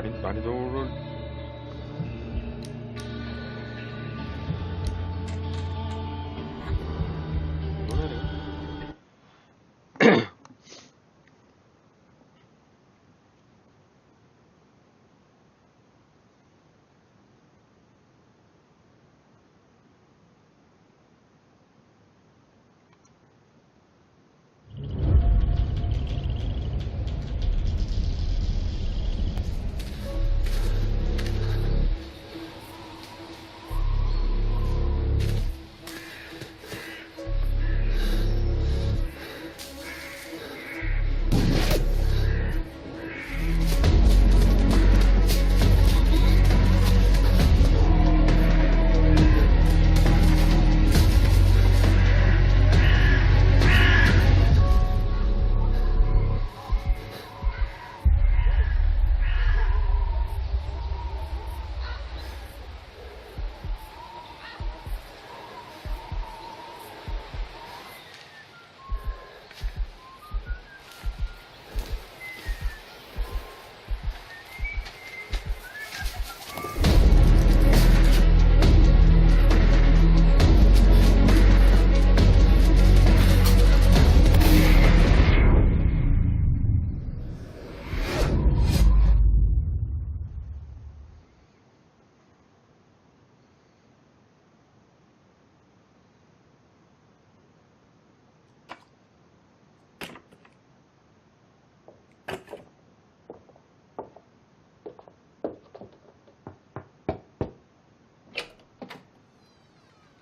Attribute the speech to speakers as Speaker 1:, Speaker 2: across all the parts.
Speaker 1: 난이도를 이번에는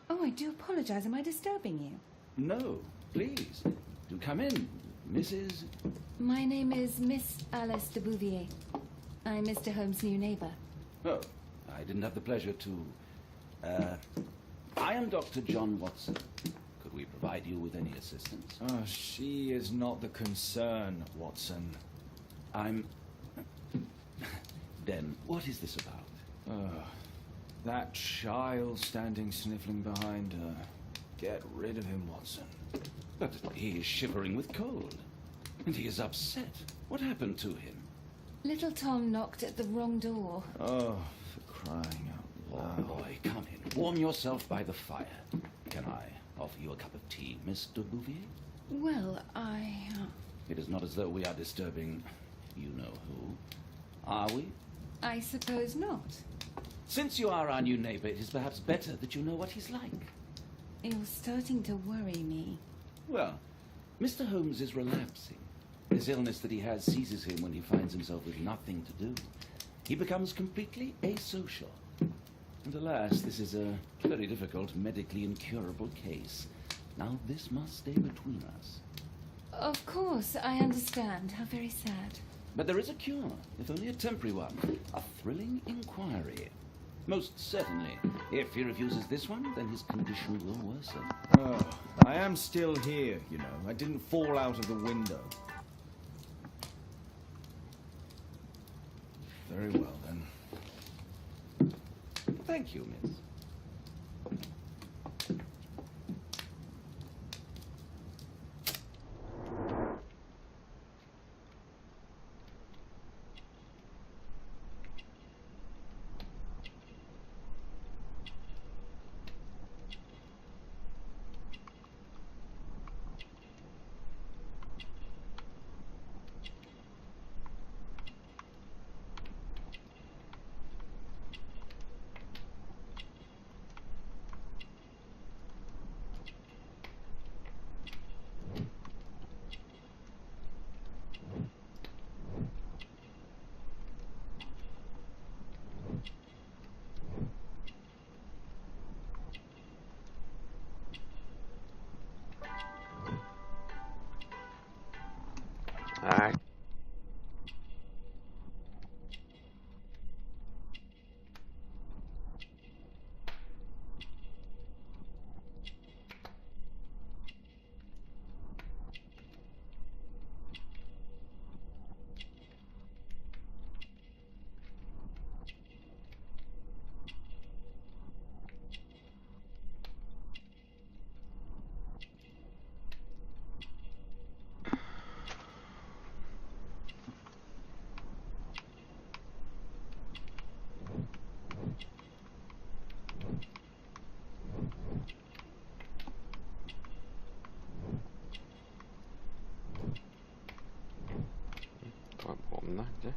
Speaker 2: Oh, I do apologise. Am I disturbing you?
Speaker 3: No, please. Do come in, Mrs.
Speaker 2: My name is Miss Alice de Bouvier. I'm Mr. Holmes' new neighbour.
Speaker 3: Oh, I didn't have the pleasure to... I am Dr. John Watson. Could we provide you with any assistance?
Speaker 4: Oh, she is not the concern, Watson.
Speaker 3: I'm... Then, what is this about?
Speaker 4: Oh, that child standing sniffling behind her. Get rid of him, Watson.
Speaker 3: But he is shivering with cold. And he is upset. What happened to him?
Speaker 2: Little Tom knocked at the wrong door.
Speaker 4: Oh, for crying out
Speaker 3: Oh,
Speaker 4: loud.
Speaker 3: boy, come in. Warm yourself by the fire. Can I offer you a cup of tea, Miss de Bouvier?
Speaker 2: Well,
Speaker 3: It is not as though we are disturbing you-know-who. Are we?
Speaker 2: I suppose not.
Speaker 3: Since you are our new neighbor, it is perhaps better that you know what he's like.
Speaker 2: You're starting to worry me.
Speaker 3: Well, Mr. Holmes is relapsing. This illness that he has seizes him when he finds himself with nothing to do. He becomes completely asocial. And alas, this is a very difficult, medically incurable case. Now, this must stay between us.
Speaker 2: Of course, I understand. How very sad.
Speaker 3: But there is a cure, if only a temporary one. A thrilling inquiry. Most certainly. If he refuses this one, then his condition will worsen.
Speaker 4: Oh, I am still here, you know. I didn't fall out of the window. Very well, then.
Speaker 3: Thank you, miss.
Speaker 1: 남았나 이제?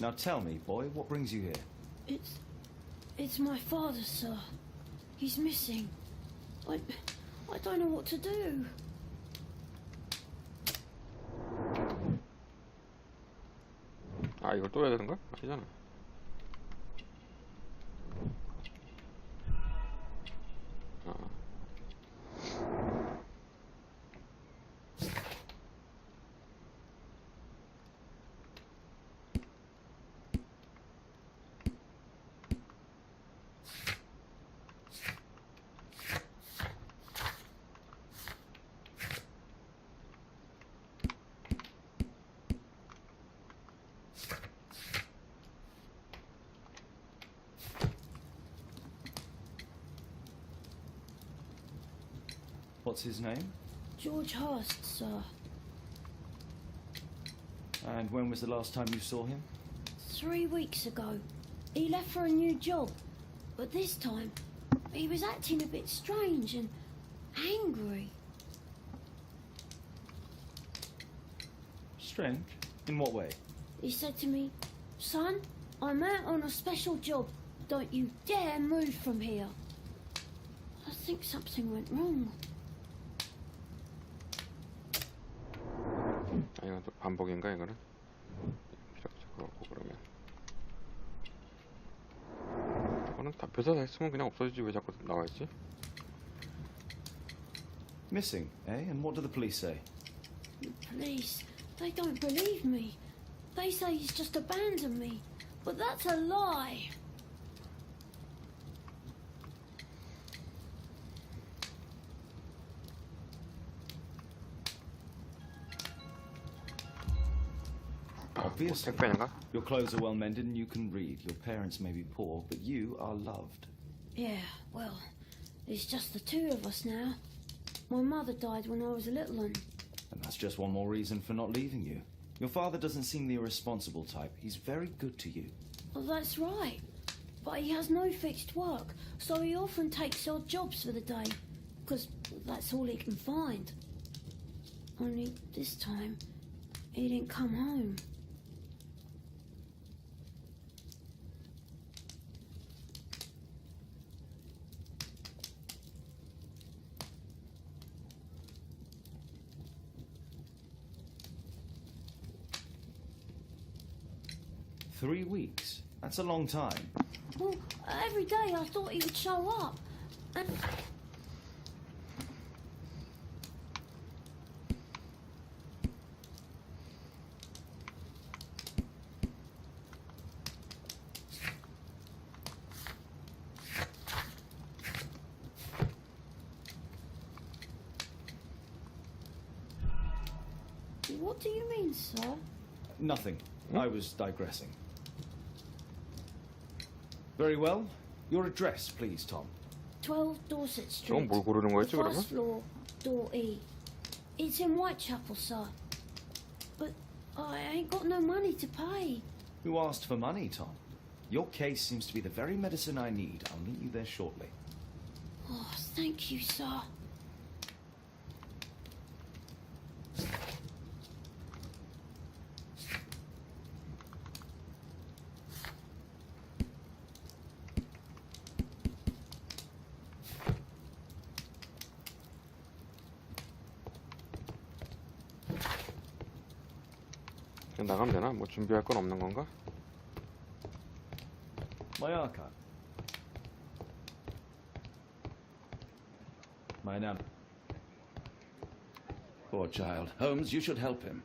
Speaker 4: Now tell me, boy, what brings you here?
Speaker 5: It's my father, sir. He's missing. I don't know what to do.
Speaker 1: 아, 이걸 또 해야 되는 거야? 아니잖아.
Speaker 4: What's his name?
Speaker 5: George Hurst, sir.
Speaker 4: And when was the last time you saw him?
Speaker 5: 3 weeks ago. He left for a new job. But this time, he was acting a bit strange and angry.
Speaker 4: Strange? In what way?
Speaker 5: He said to me, "Son, I'm out on a special job. Don't you dare move from here." I think something went wrong.
Speaker 1: 아, 이건 또 반복인가 이거는? 필요 없을 것 같고 그러면 이거는 다 묘사 다 했으면 그냥 없어지지 왜 자꾸 나와있지?
Speaker 4: Missing, eh? And what do the police say?
Speaker 5: The police, they don't believe me. They say he's just abandoned me. But that's a lie.
Speaker 4: Obviously.
Speaker 1: 택배인가?
Speaker 4: Your clothes are well mended and you can read. Your parents may be poor, but you are loved.
Speaker 5: Yeah, well, it's just the two of us now. My mother died when I was a little one.
Speaker 4: And that's just one more reason for not leaving you. Your father doesn't seem the irresponsible type. He's very good to you.
Speaker 5: Well, that's right. But he has no fixed work, so he often takes odd jobs for the day, because that's all he can find. Only this time, he didn't come home.
Speaker 4: Three weeks? That's a long time.
Speaker 5: Well, every day I thought he would show up. And what do you mean, sir?
Speaker 4: Nothing. I was digressing. Very well. Your address, please, Tom.
Speaker 5: 12 Dorset Street.
Speaker 1: 저건 뭘 고르는 거였지
Speaker 5: The
Speaker 1: 그러면?
Speaker 5: first floor, door E. It's in Whitechapel, sir. But I ain't got no money to pay.
Speaker 4: Who asked for money, Tom? Your case seems to be the very medicine I need. I'll meet you there shortly.
Speaker 5: Oh, thank you, sir.
Speaker 1: 그냥 나가면 되나? 뭐 준비할 건 없는 건가?
Speaker 4: My archive. My name.
Speaker 3: Poor child. Holmes, you should help him.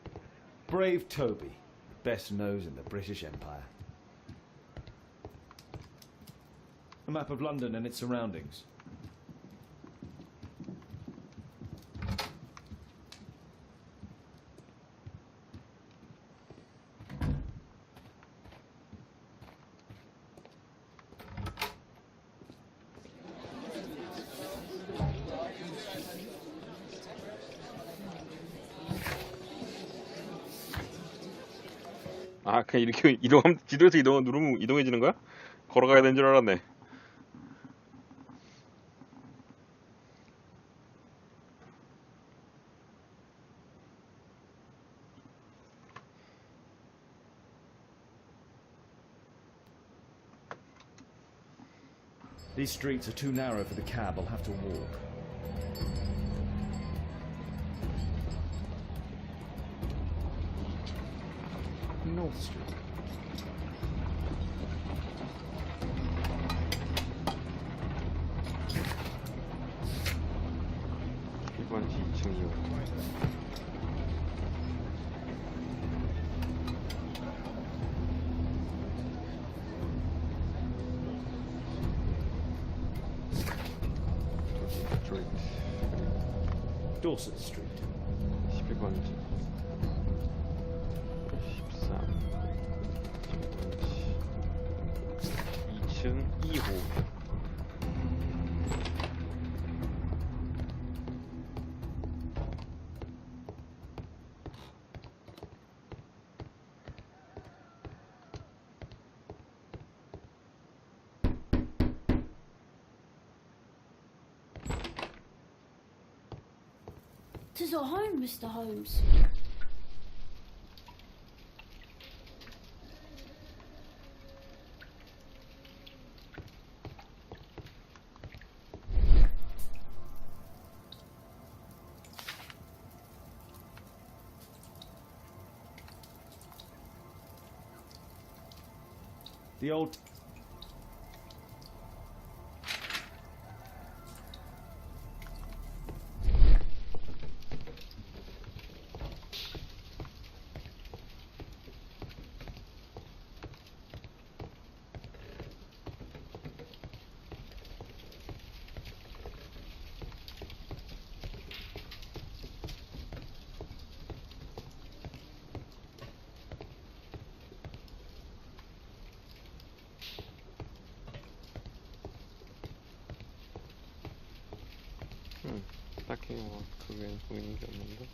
Speaker 4: Brave Toby. Best nose in the British Empire. A map of London and its surroundings.
Speaker 1: 아, 그냥 이렇게 지도에서 누르면 이동해지는 거야? 걸어가야 되는 줄 알았네.
Speaker 4: These streets are too narrow for the cab. I'll have to walk. North Street.
Speaker 1: 일반지 2층 이용.
Speaker 4: Dorset Street.
Speaker 1: 11번지. 13. 2층 2호.
Speaker 5: Tis at home, Mr. Holmes.
Speaker 4: The old...
Speaker 1: 딱히 그 외엔 보이는 게 없는데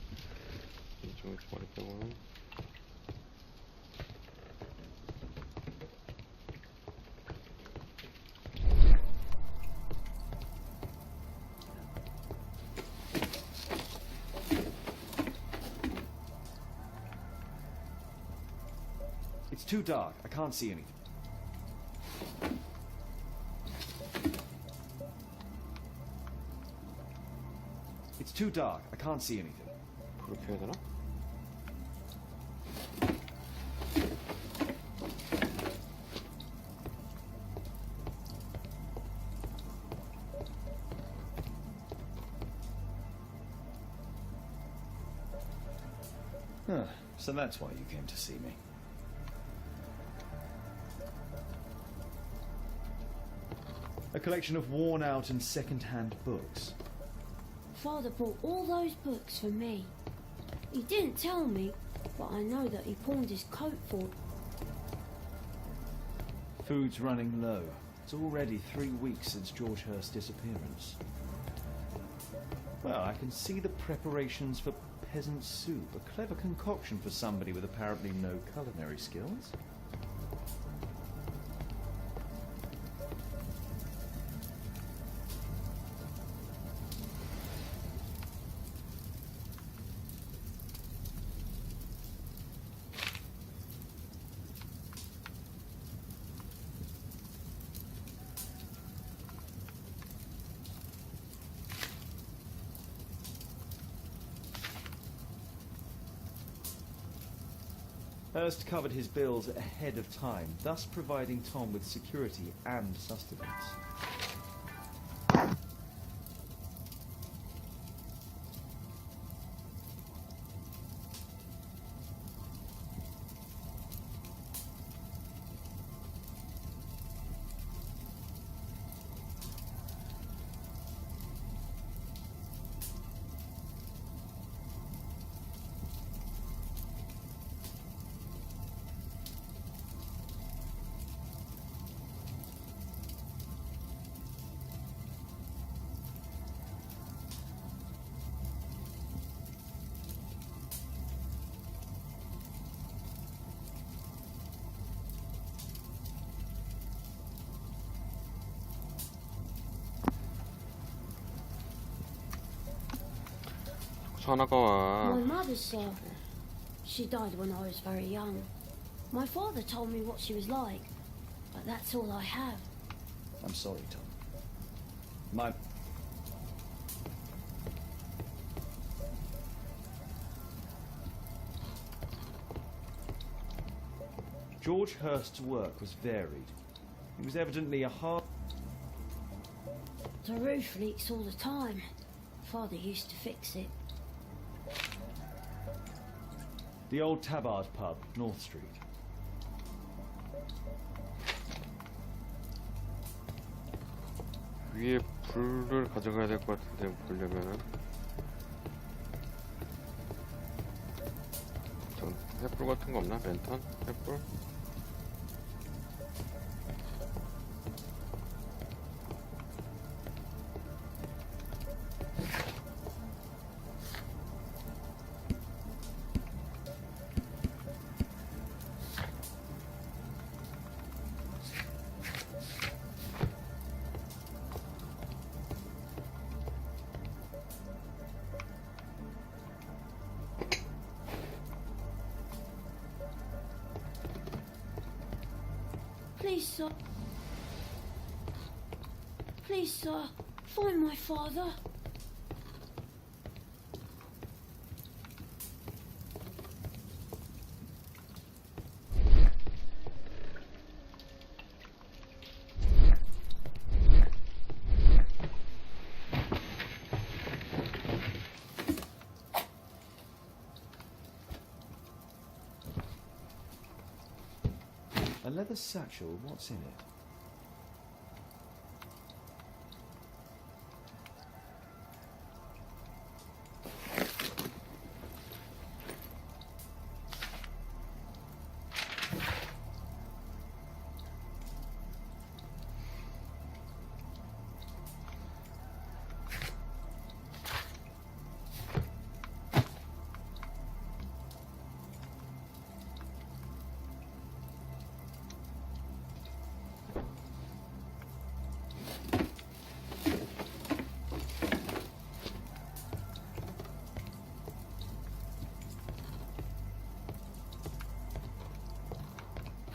Speaker 1: 이쪽에서 머리 빼고는
Speaker 4: It's too dark. I can't see anything. It's too dark. I can't see anything.
Speaker 1: 불을 켜야 되나?
Speaker 4: Huh. So that's why you came to see me. A collection of worn-out and second-hand books.
Speaker 5: Father bought all those books for me. He didn't tell me, but I know that he pawned his coat for...
Speaker 4: Food's running low. It's already 3 weeks since George Hurst's disappearance. Well, I can see the preparations for peasant soup. A clever concoction for somebody with apparently no culinary skills. Hurst covered his bills ahead of time, thus providing Tom with security and sustenance.
Speaker 1: 하나가 와.
Speaker 5: My mother, sir. She died when I was very young. My father told me what she was like, but that's all I have.
Speaker 4: I'm sorry, Tom. My... George Hurst's work was varied. He was evidently a hard...
Speaker 5: The roof leaks all the time. Father used to fix it.
Speaker 4: The old Tabard pub, North Street.
Speaker 1: 위에 불을 가져가야 될 것 같은데 보려면은 전 횃불 같은 거 없나? 랜턴? 횃불?
Speaker 5: Please, sir. Please, sir. Find my father.
Speaker 4: A leather satchel, what's in it?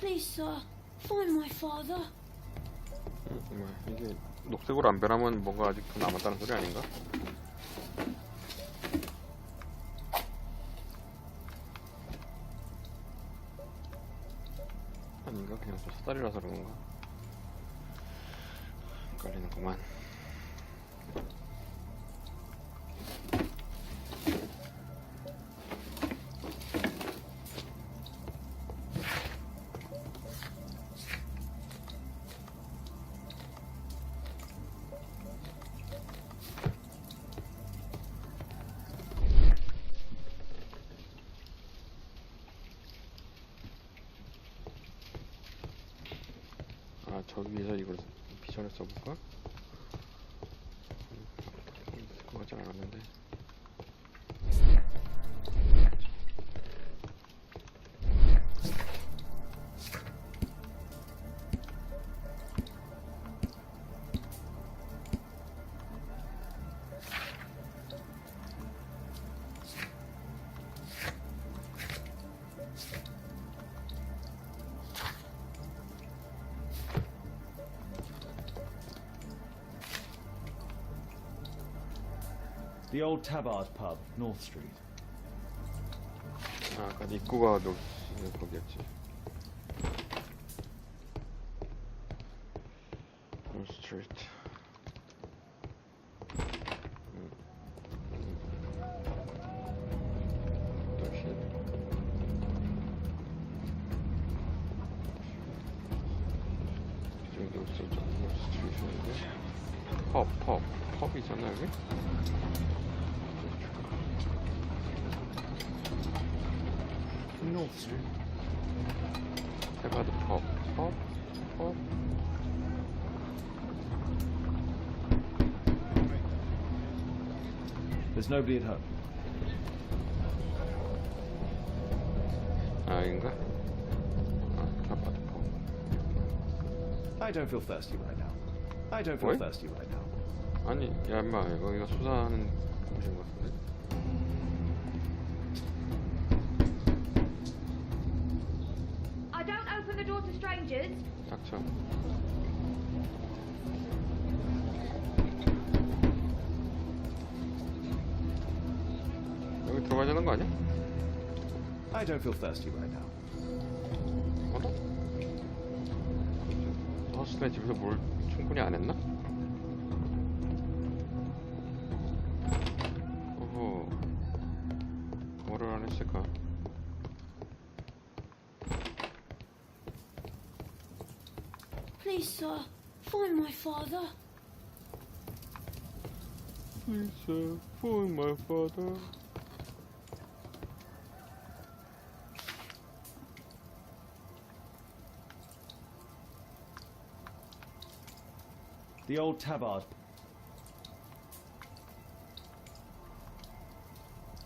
Speaker 5: Please, sir. Find my father.
Speaker 1: 이게 녹색으로 안 변하면 뭔가 아직도 남았다는 소리 아닌가? 아닌가? 그냥 좀 사다리라서 그런 건가? 헷갈리는구만. 아, 저기 위에서 이걸 비전을 써볼까? 그거 같진 않았는데.
Speaker 4: The old Tabard pub, North Street.
Speaker 1: 아, 아까 입구가 거기였지. 스트리트. 펍이잖아 여기?
Speaker 4: North Street.
Speaker 1: 해봐도 펍.
Speaker 4: There's nobody at home.
Speaker 1: 아, 여긴가? 아, 아파트 펍.
Speaker 4: I don't feel thirsty right now. I don't feel
Speaker 1: What?
Speaker 4: thirsty right now.
Speaker 1: 아니, 야, 임마, 여기가 수사하는 곳인 것 같은데.
Speaker 6: I don't open the door to strangers.
Speaker 1: 닥쳐. 여기 들어가야 되는 거 아니야?
Speaker 4: I don't feel thirsty right now.
Speaker 1: 어라? 허스네 집에서 뭘 충분히 안 했나? 오호. 뭐를 안 했을까?
Speaker 5: Please, sir, find my father.
Speaker 1: Please, find my father.
Speaker 4: The old tabard.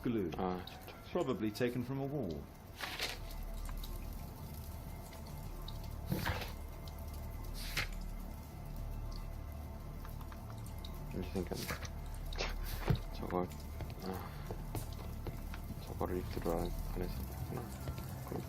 Speaker 4: Glue.
Speaker 1: 아,
Speaker 4: Probably taken from a wall.
Speaker 1: 이렇게 생겼네. 저거를 입지를 안 해서 그렇구나. 그럼.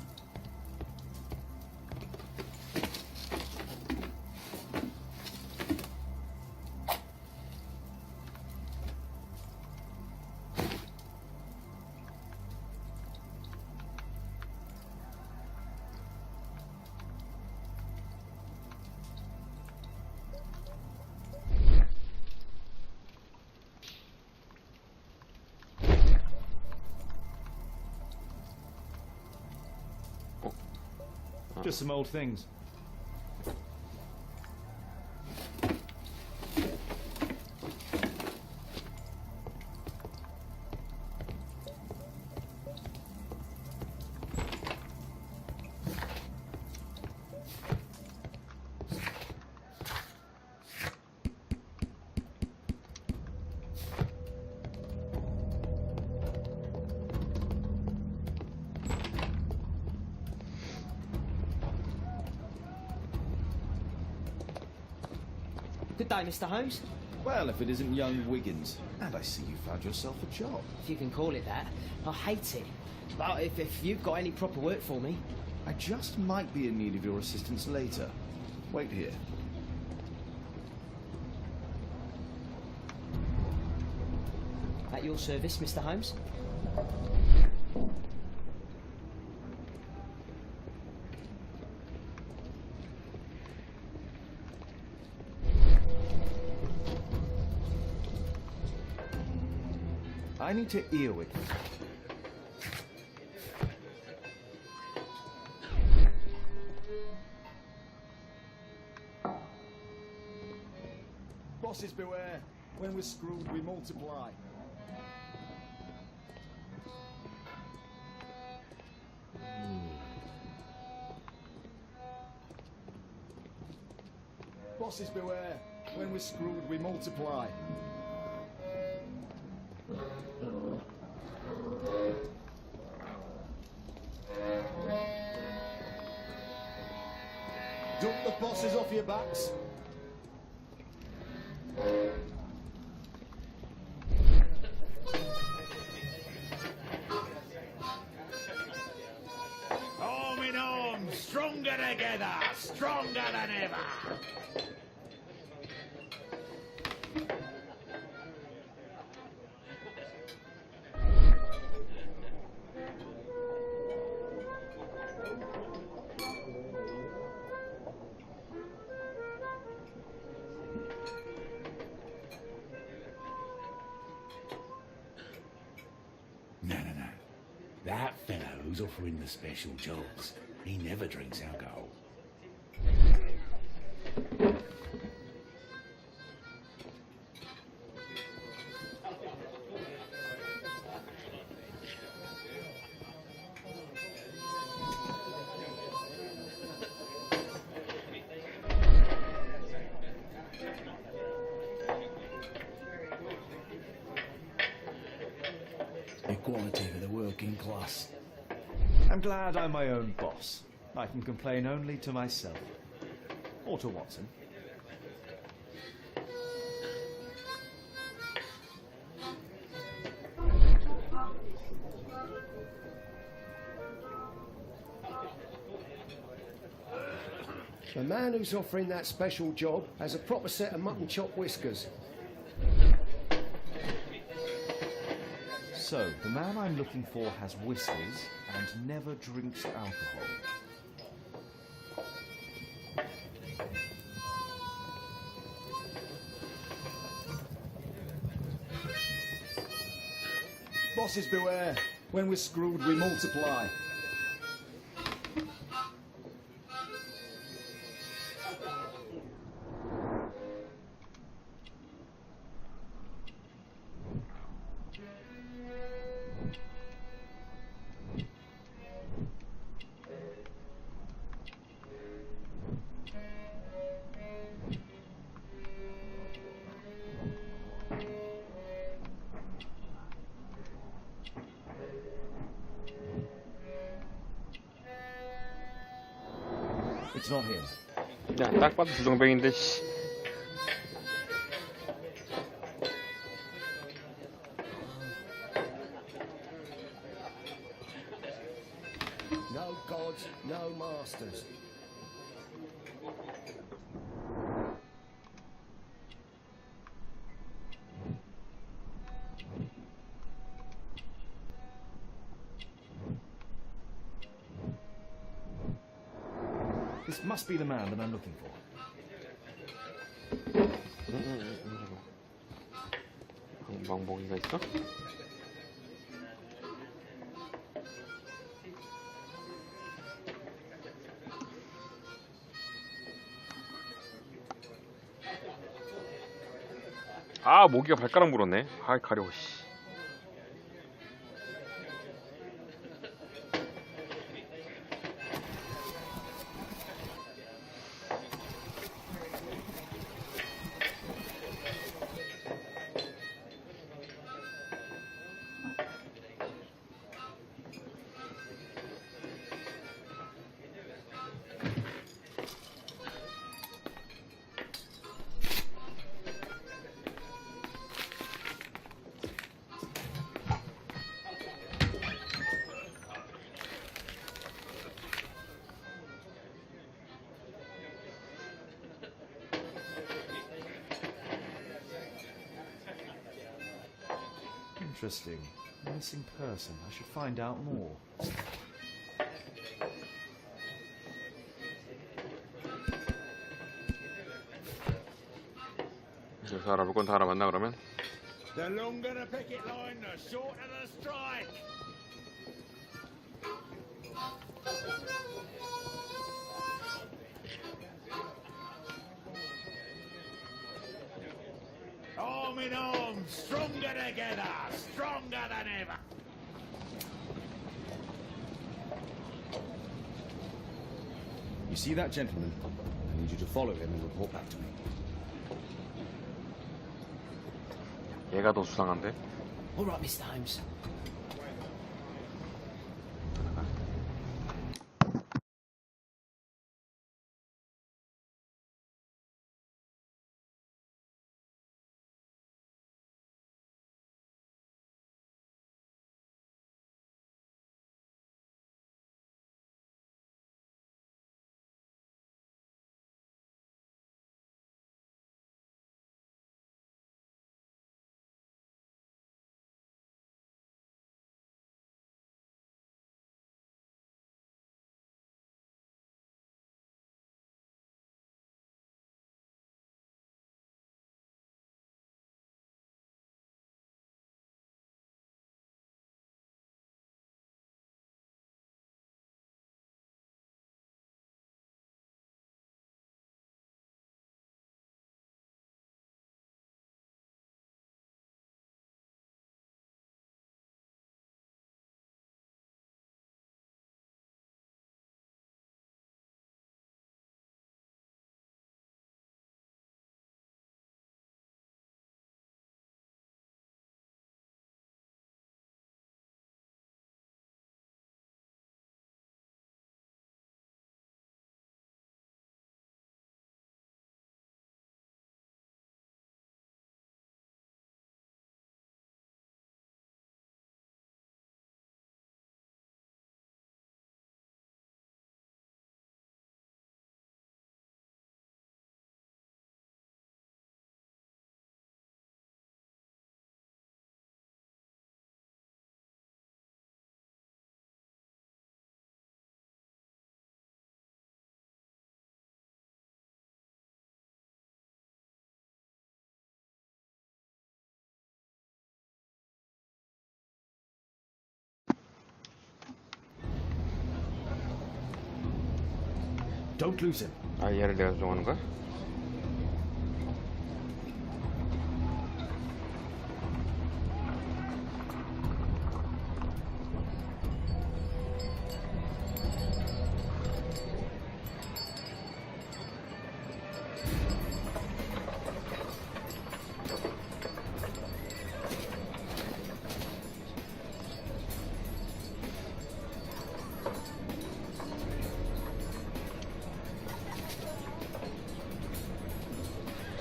Speaker 4: Just some old things.
Speaker 7: Good day, Mr. Holmes.
Speaker 4: Well, if it isn't young Wiggins. And I see you found yourself a job.
Speaker 7: If you can call it that. I hate it. But if you've got any proper work for me...
Speaker 4: I just might be in need of your assistance later. Wait here.
Speaker 7: At your service, Mr. Holmes.
Speaker 4: I need to earwig.
Speaker 8: Bosses beware. When we're screwed, we multiply. Bosses beware. When we're screwed, we multiply. Dump the bosses off your backs.
Speaker 3: Arm in arm, stronger together, stronger than ever. Holmes offering the special jobs. He never drinks alcohol. Equality for the working class.
Speaker 4: I'm glad I'm my own boss. I can complain only to myself. Or to Watson.
Speaker 9: The man who's offering that special job has a proper set of mutton chop whiskers.
Speaker 4: So, the man I'm looking for has whiskers and never drinks alcohol.
Speaker 8: Bosses beware. When we're screwed, we multiply.
Speaker 4: It's not him.
Speaker 1: 야, 딱 봐도 주정뱅인데, 씨.
Speaker 9: No gods, no masters.
Speaker 4: This must be the man that I'm looking for.
Speaker 1: 망보기가 있어? 아, 모기가 발가락 물었네. 아, 가려워, 씨.
Speaker 4: Interesting. Missing person. I should find out more.
Speaker 1: 여기서 알아볼 건 다 알아봤나, 그러면?
Speaker 8: The longer the picket line, the shorter the strike. Arm in arm, stronger together, stronger than ever.
Speaker 10: You see that gentleman? I need you to follow him and report back to me.
Speaker 1: 얘가 더 수상한데?
Speaker 7: All right, Mr. Holmes.
Speaker 10: Don't lose him.
Speaker 1: 아, 얘를 내가 조종하는 거야?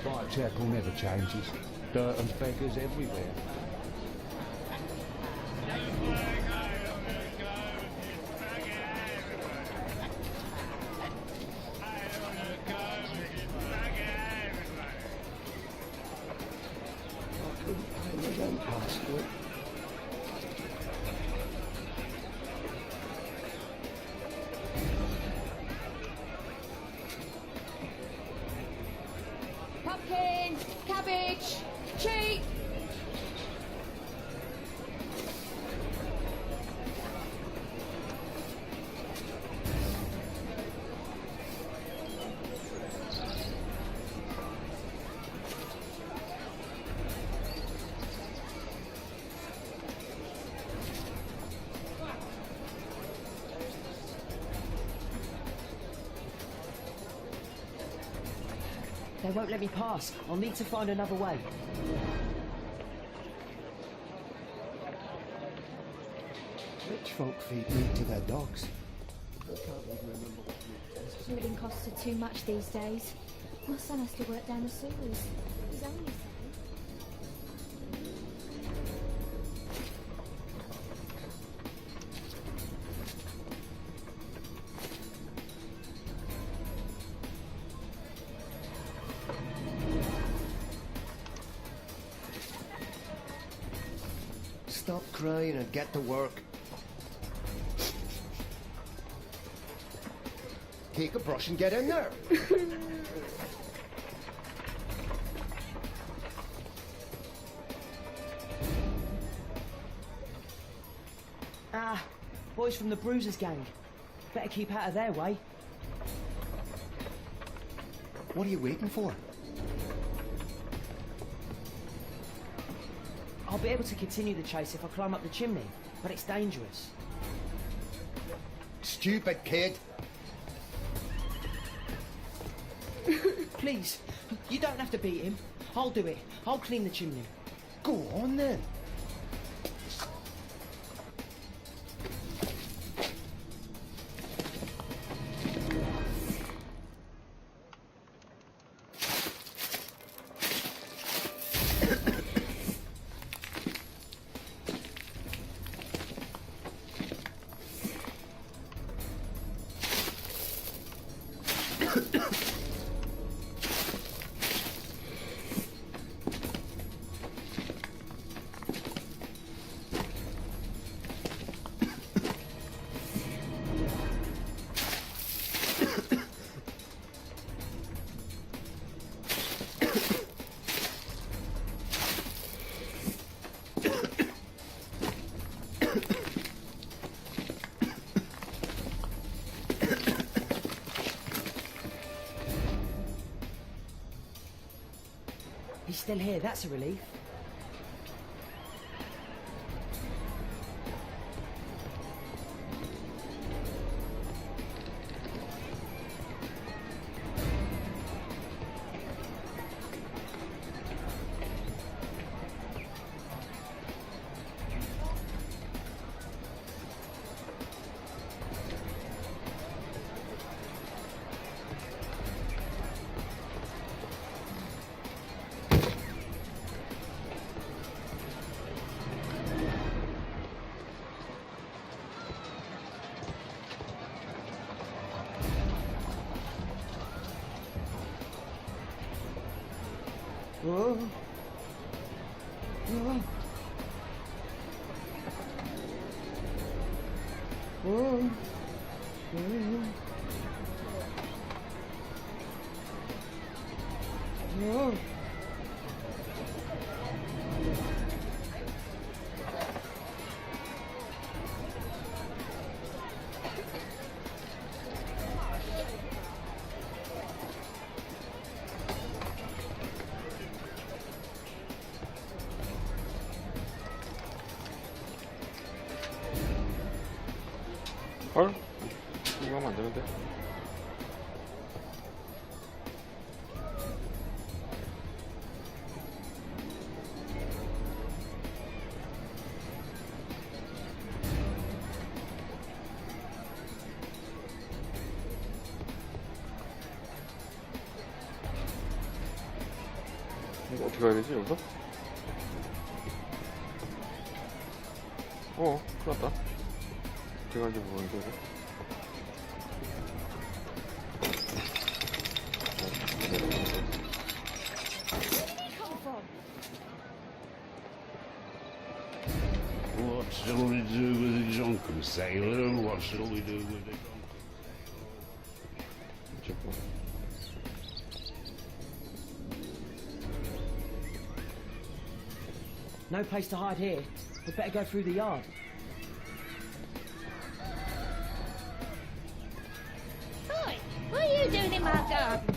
Speaker 9: Whitechapel never changes. Dirt and beggars everywhere.
Speaker 6: Pumpkin, cabbage, cheap.
Speaker 7: They won't let me pass. I'll need to find another way.
Speaker 9: Rich folk feed meat to their dogs.
Speaker 2: Living costs are too much these days. My son has to work down the sewers. He's only 7.
Speaker 9: Stop crying and get to work. Take a brush and get in there.
Speaker 7: Ah, boys from the Bruisers gang. Better keep out of their way.
Speaker 9: What are you waiting for?
Speaker 7: I'll be able to continue the chase if I climb up the chimney, but it's dangerous.
Speaker 9: Stupid kid.
Speaker 7: Please, you don't have to beat him. I'll do it. I'll clean the chimney.
Speaker 9: Go on then.
Speaker 7: He's still here, that's a relief. Whoa. Whoa. Whoa. Whoa. Whoa.
Speaker 1: 헐? 이거 하면 안 되는데. 이거 어떻게 가야 되지, 여기서? 큰일 났다. 어떻게 가는지 모르겠는데, 이거.
Speaker 8: What shall we do with the drunken sailor? What shall we do with the drunken...
Speaker 1: 어쨌고.
Speaker 7: No place to hide here. We'd better go through the yard.
Speaker 6: Oi, what are you doing in my garden?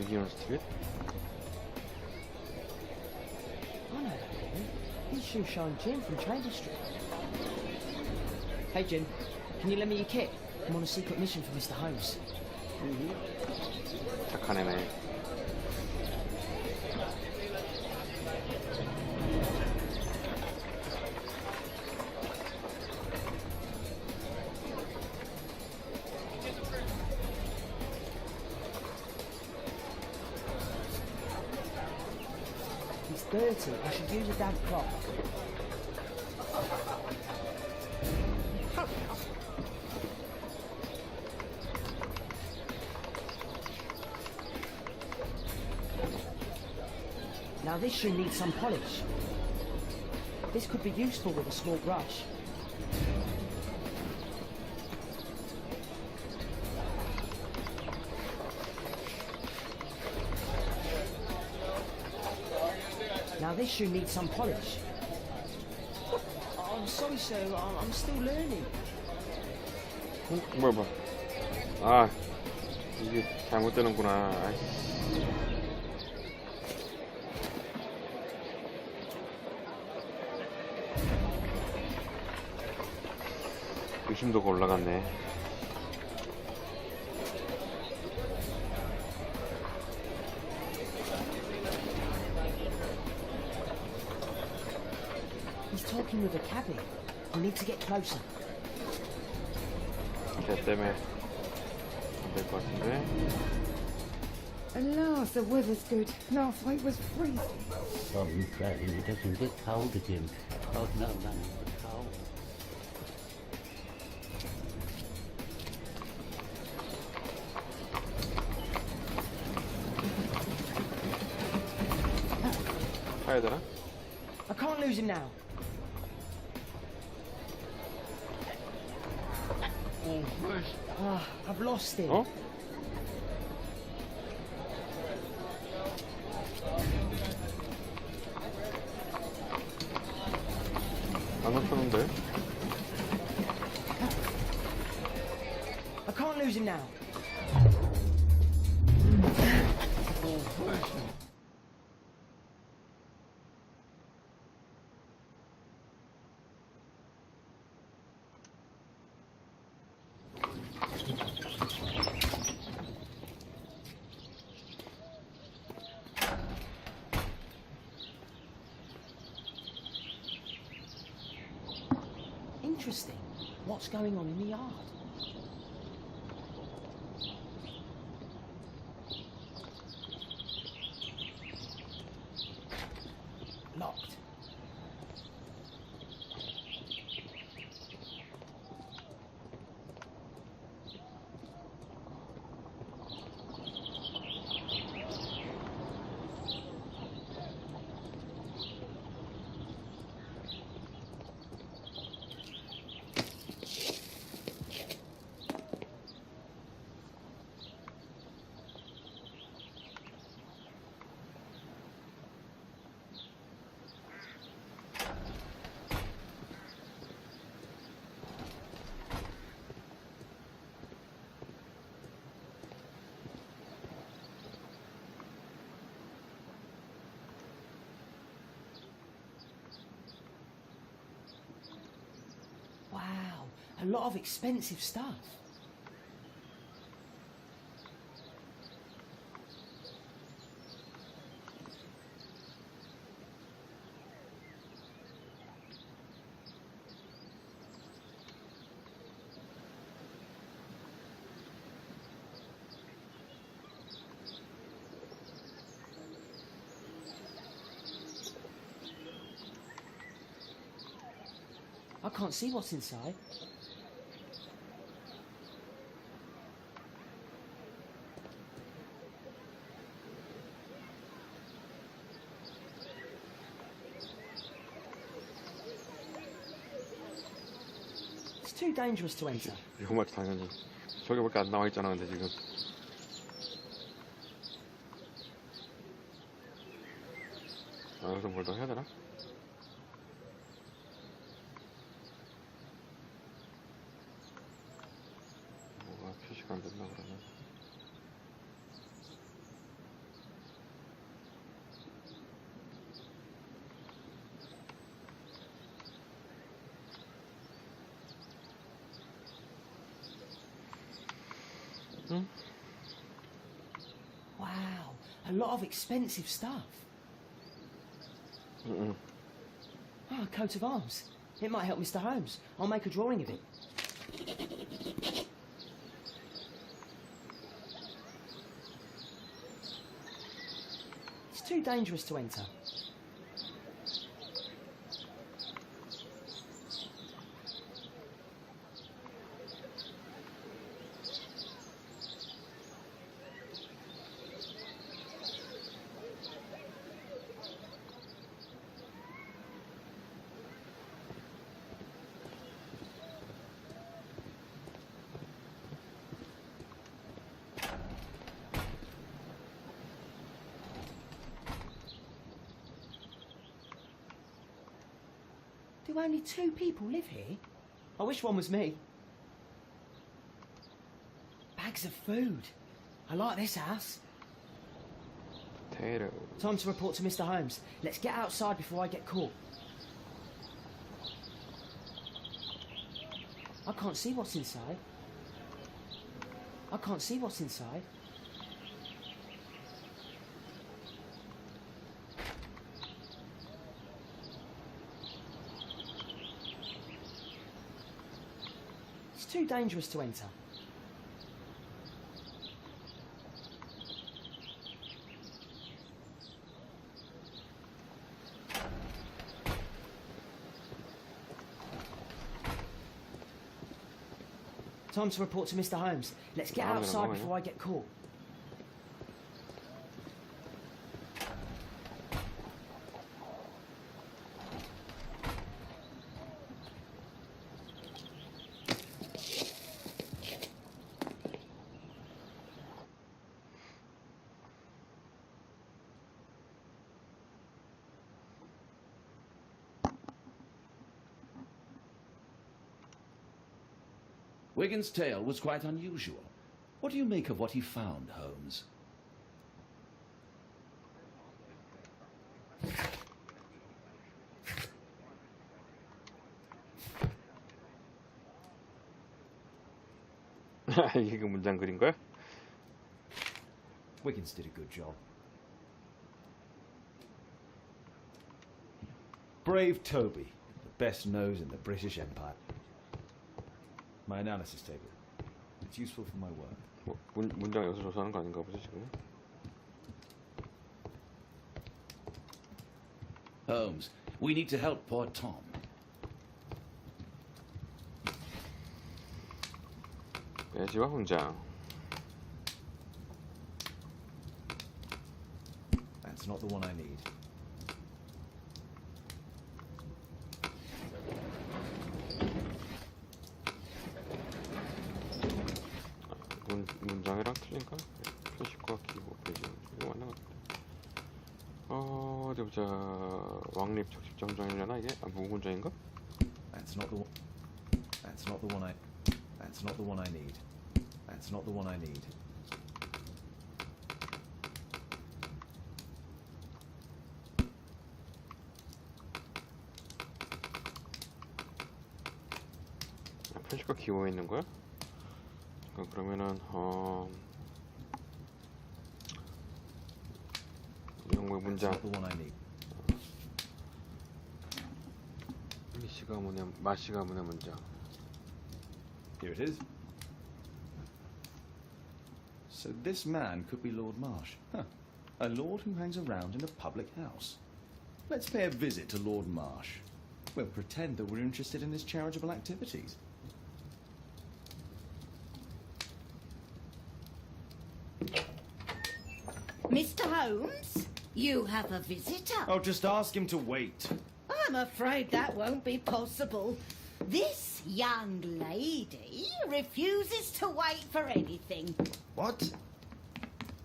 Speaker 1: Union Street?
Speaker 7: I know that boy. He's shoe shine Jim from Trader Street. Hey Jim, can you lend me your kit? I'm on a secret mission for Mr. Holmes.
Speaker 1: 착한 애네.
Speaker 7: It's dirty. I should use a damp cloth. Now this should need some polish. This could be useful with a small brush. Now this shoe needs some polish. Oh, I'm sorry, sir. I'm still learning.
Speaker 1: 뭐야. 아, 이게 잘못되는구나. 아이씨. 의심도가 올라갔네.
Speaker 7: He's talking with a cabby. We need to get closer.
Speaker 1: 걔 때문에 안 될 것 같은데.
Speaker 11: At last, the weather's good. Last week was freezing.
Speaker 12: I'm glad it doesn't get cold again. Oh, no, it's cold.
Speaker 1: 가야 되나?
Speaker 7: I can't lose him now. I've lost him.
Speaker 1: 어? 안 나타는데?
Speaker 7: I can't lose him now. interesting. What's going on in the yard? Locked. Wow, a lot of expensive stuff. I can't see what's inside. It's too dangerous to enter.
Speaker 1: 위험하지 당연히. 저기밖에 안 나와 있잖아 근데 지금. 아, 여기서 뭘 더 해야 되나? 뭐가 표시가 안 됐나 그러면? 응?
Speaker 7: Wow, a lot of expensive stuff.
Speaker 1: 응.
Speaker 7: Ah, a coat of arms. It might help Mr. Holmes. I'll make a drawing of it. It's too dangerous to enter. Do only 2 people live here? I wish one was me. Bags of food. I like this house.
Speaker 1: Potato.
Speaker 7: Time to report to Mr. Holmes. Let's get outside before I get caught. I can't see what's inside. I can't see what's inside. It's too dangerous to enter. Time to report to Mr. Holmes. Let's get outside before I get caught.
Speaker 3: Wigan's tale was quite unusual. What do you make of what he found, Holmes?
Speaker 1: 이게 그 문장 그린 거야?
Speaker 4: Wiggins did a good job. Brave Toby, the best nose in the British Empire. My analysis table. It's useful for my work.
Speaker 1: 뭐, 문장 여기서 조사하는 거 아닌가 보지 지금?
Speaker 3: Holmes, we need to help poor Tom.
Speaker 1: 예지와 훈장.
Speaker 4: That's not the one I need.
Speaker 1: 문장이랑 틀린가? 표식과 기호 배경 이거 맞는 것 같아. 어디 보자. 왕립 적식 점정이려나 이게? 아 무문장인가?
Speaker 4: That's not the one. That's not the one I. That's not the one I need. That's not the one I need.
Speaker 1: 표식과 기호에 있는 거야? 잠깐 그러면은 이런 거의 문장.
Speaker 4: That's not the one I need.
Speaker 1: 미씨가 뭐냐, 마씨가 뭐냐 문장.
Speaker 4: Here it is. So this man could be Lord Marsh. Huh. A lord who hangs around in a public house. Let's pay a visit to Lord Marsh. We'll pretend that we're interested in his charitable activities.
Speaker 13: Mr. Holmes, you have a visitor.
Speaker 4: Oh, just ask him to wait.
Speaker 13: I'm afraid that won't be possible. This young lady refuses to wait for anything.
Speaker 4: What?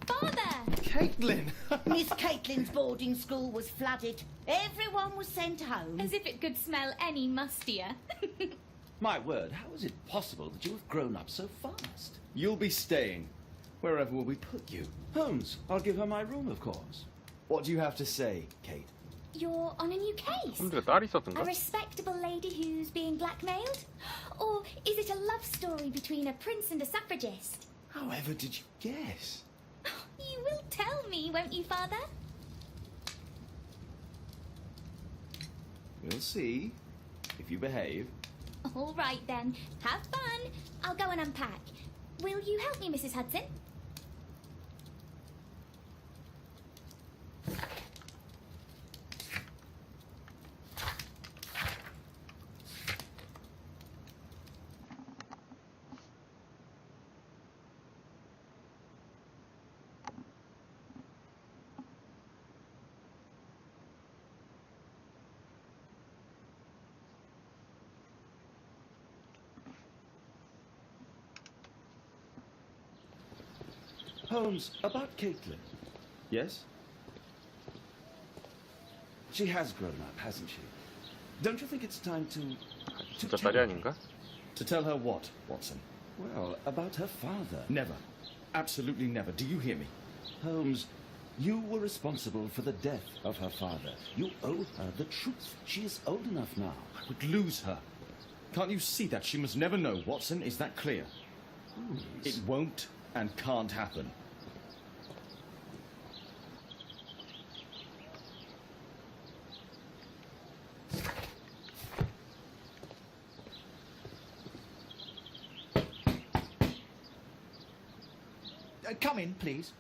Speaker 2: Father!
Speaker 4: Caitlin!
Speaker 13: Miss Caitlin's boarding school was flooded. Everyone was sent home.
Speaker 2: As if it could smell any mustier.
Speaker 3: My word, how is it possible that you have grown up so fast?
Speaker 4: You'll be staying. Wherever will we put you?
Speaker 3: Holmes, I'll give her my room, of course.
Speaker 4: What do you have to say, Kate?
Speaker 2: You're on a new case.
Speaker 1: 홈즈가 딸이 있었던가?
Speaker 2: A respectable lady who's being blackmailed? Or is it a love story between a prince and a suffragist?
Speaker 4: However did you guess?
Speaker 2: You will tell me, won't you, Father?
Speaker 4: We'll see. If you behave.
Speaker 2: All right, then. Have fun. I'll go and unpack. Will you help me, Mrs. Hudson?
Speaker 3: Holmes, about Caitlin.
Speaker 4: Yes?
Speaker 3: She has grown up, hasn't she? Don't you think it's time to
Speaker 1: 진짜
Speaker 3: tell
Speaker 1: 딸이
Speaker 3: her?
Speaker 1: 아닌가?
Speaker 4: To tell her what, Watson?
Speaker 3: Well, about her father.
Speaker 4: Never. Absolutely never. Do you hear me?
Speaker 3: Holmes, you were responsible for the death of her father. You owe her the truth. She is old enough now.
Speaker 4: I would lose her. Can't you see that? She must never know, Watson. Is that clear?
Speaker 3: Holmes.
Speaker 4: It won't and can't happen.
Speaker 7: Come in, please.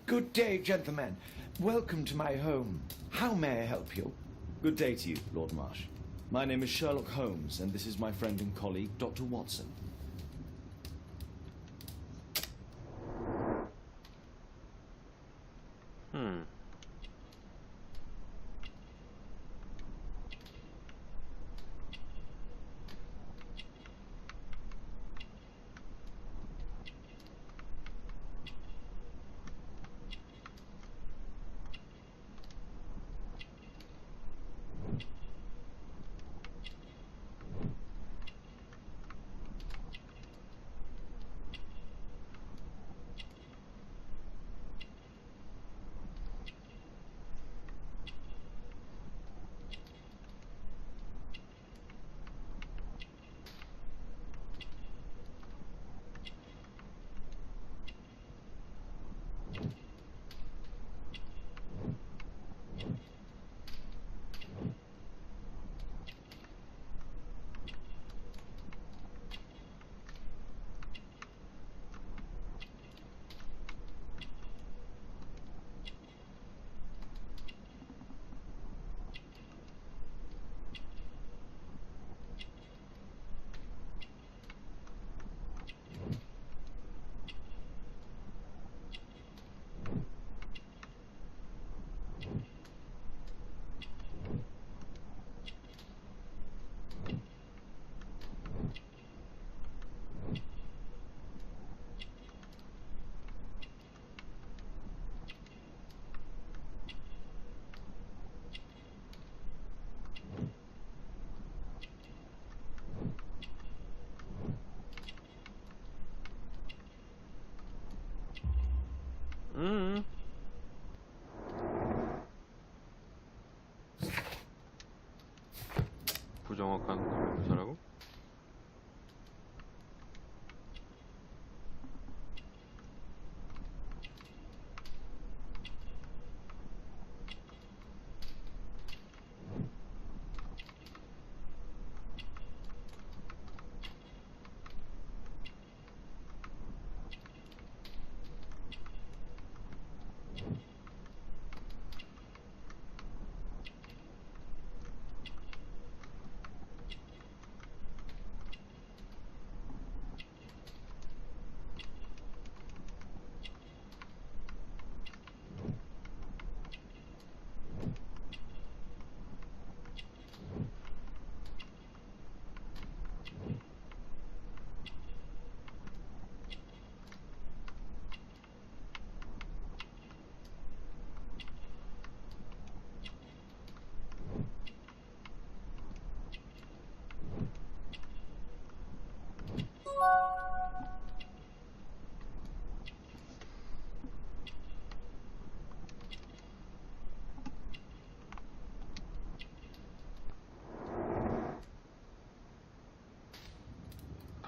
Speaker 7: Good day, gentlemen. Welcome to my home. How may I help you?
Speaker 4: Good day to you, Lord Marsh. My name is Sherlock Holmes, and this is my friend and colleague, Dr. Watson.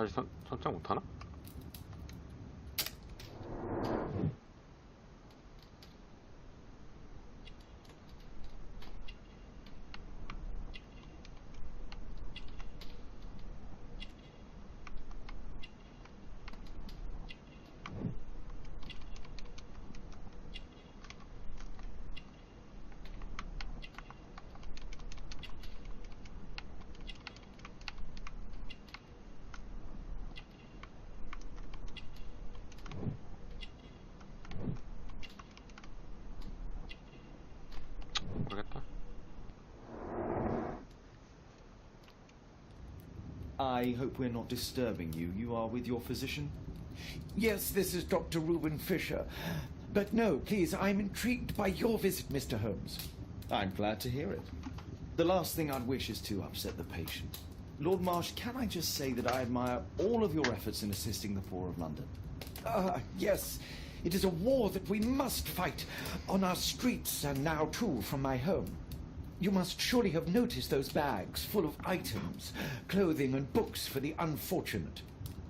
Speaker 1: 다시 선착 못하나? 모르겠다.
Speaker 4: I hope we're not disturbing you. You are with your physician?
Speaker 14: Yes, this is Dr. Reuben Fisher. But no, please, I'm intrigued by your visit, Mr. Holmes.
Speaker 4: I'm glad to hear it. The last thing I'd wish is to upset the patient. Lord Marsh, can I just say that I admire all of your efforts in assisting the poor of London?
Speaker 14: Yes. It is a war that we must fight on our streets and now, too, from my home. You must surely have noticed those bags full of items, clothing and books for the unfortunate.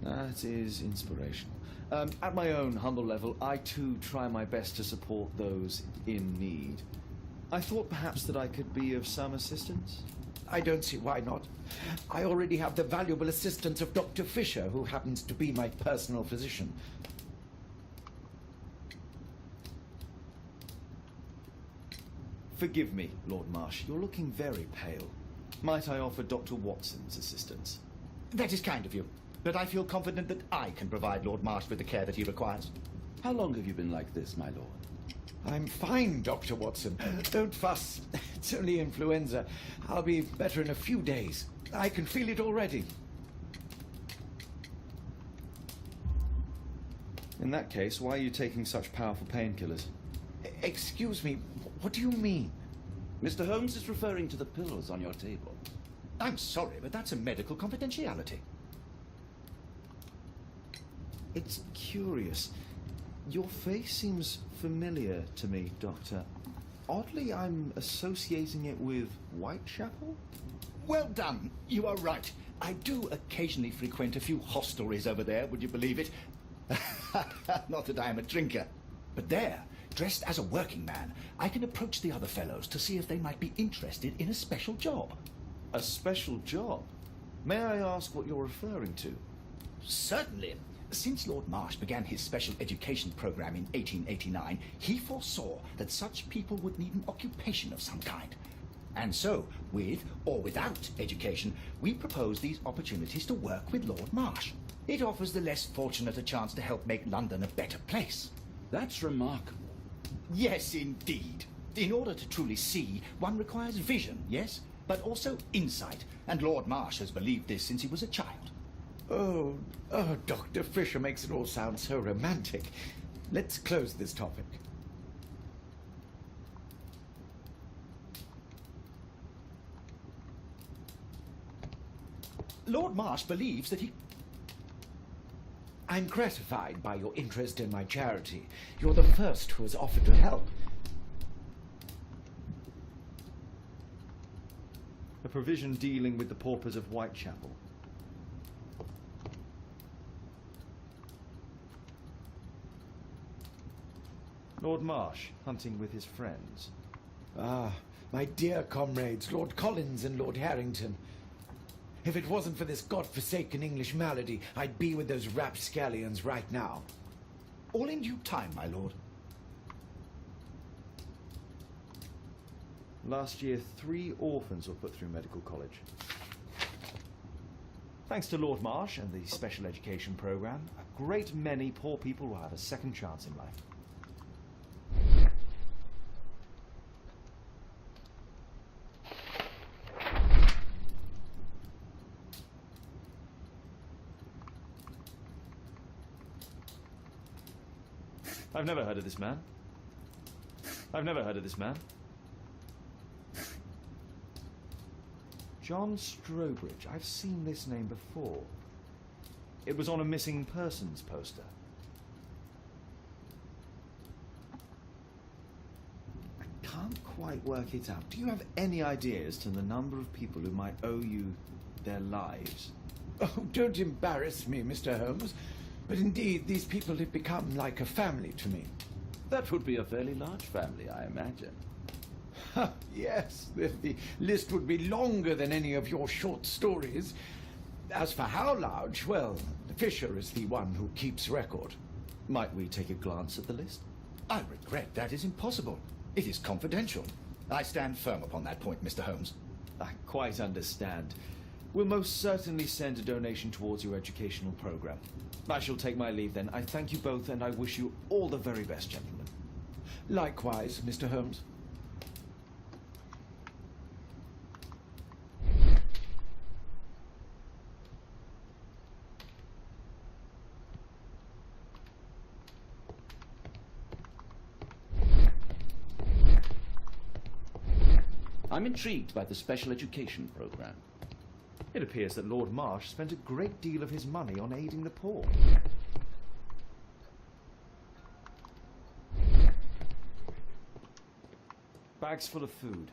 Speaker 4: That is inspirational. At my own humble level, I too try my best to support those in need. I thought perhaps that I could be of some assistance.
Speaker 14: I don't see why not. I already have the valuable assistance of Dr. Fisher, who happens to be my personal physician.
Speaker 4: Forgive me, Lord Marsh. You're looking very pale. Might I offer Dr. Watson's assistance?
Speaker 15: That is kind of you, but I feel confident that I can provide Lord Marsh with the care that he requires.
Speaker 3: How long have you been like this, my lord?
Speaker 14: I'm fine, Dr. Watson. Don't fuss. It's only influenza. I'll be better in a few days. I can feel it already.
Speaker 4: In that case, why are you taking such powerful painkillers?
Speaker 14: Excuse me, what do you mean?
Speaker 3: Mr. Holmes is referring to the pills on your table.
Speaker 15: I'm sorry, but that's a medical confidentiality.
Speaker 4: It's curious. Your face seems familiar to me, Doctor. Oddly, I'm associating it with Whitechapel?
Speaker 15: Well done. You are right. I do occasionally frequent a few hostelries over there, would you believe it? Not that I am a drinker. But there, dressed as a working man, I can approach the other fellows to see if they might be interested in a special job.
Speaker 4: A special job? May I ask what you're referring to?
Speaker 15: Certainly. Since Lord Marsh began his special education program in 1889, he foresaw that such people would need an occupation of some kind. And so, with or without education, we propose these opportunities to work with Lord Marsh. It offers the less fortunate a chance to help make London a better place.
Speaker 3: That's remarkable.
Speaker 15: Yes, indeed. In order to truly see, one requires vision, yes, but also insight. And Lord Marsh has believed this since he was a child.
Speaker 14: Oh, Dr. Fisher makes it all sound so romantic. Let's close this topic.
Speaker 15: Lord Marsh believes that he...
Speaker 14: I'm gratified by your interest in my charity. You're the first who has offered to help.
Speaker 4: A provision dealing with the paupers of Whitechapel. Lord Marsh, hunting with his friends.
Speaker 14: Ah, my dear comrades, Lord Collins and Lord Harrington. If it wasn't for this godforsaken English malady, I'd be with those rapscallions right now.
Speaker 15: All in due time, my lord.
Speaker 4: Last year, 3 orphans were put through medical college. Thanks to Lord Marsh and the special education program, a great many poor people will have a second chance in life. I've never heard of this man. John Strobridge. I've seen this name before. It was on a missing persons poster. I can't quite work it out. Do you have any idea as to the number of people who might owe you their lives?
Speaker 14: Oh, don't embarrass me, Mr. Holmes. But indeed, these people have become like a family to me.
Speaker 3: That would be a fairly large family, I imagine.
Speaker 14: Yes, the list would be longer than any of your short stories. As for how large, well, Fisher is the one who keeps record.
Speaker 3: Might we take a glance at the list?
Speaker 15: I regret that is impossible. It is confidential. I stand firm upon that point, Mr. Holmes.
Speaker 4: I quite understand. We'll most certainly send a donation towards your educational program. I shall take my leave then. I thank you both, and I wish you all the very best, gentlemen.
Speaker 14: Likewise, Mr. Holmes.
Speaker 3: I'm intrigued by the special education program.
Speaker 4: It appears that Lord Marsh spent a great deal of his money on aiding the poor. Bags full of food.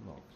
Speaker 4: Locked.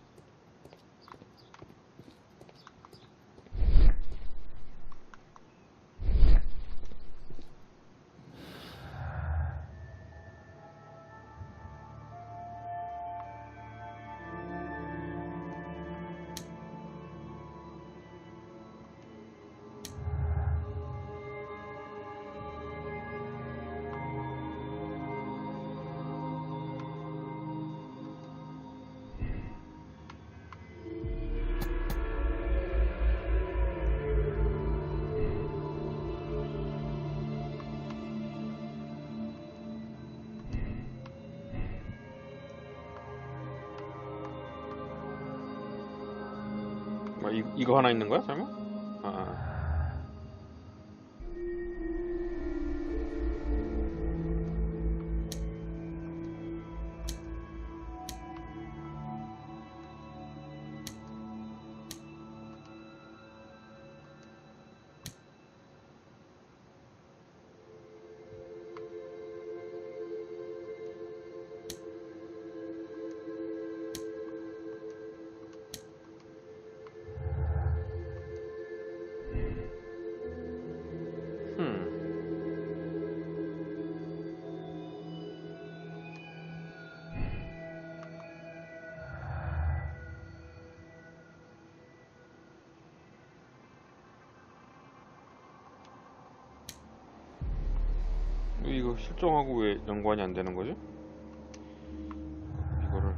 Speaker 1: 이거 하나 있는 거야, 설마? 아. 이거 실종하고 왜 연관이 안 되는 거지? 이거를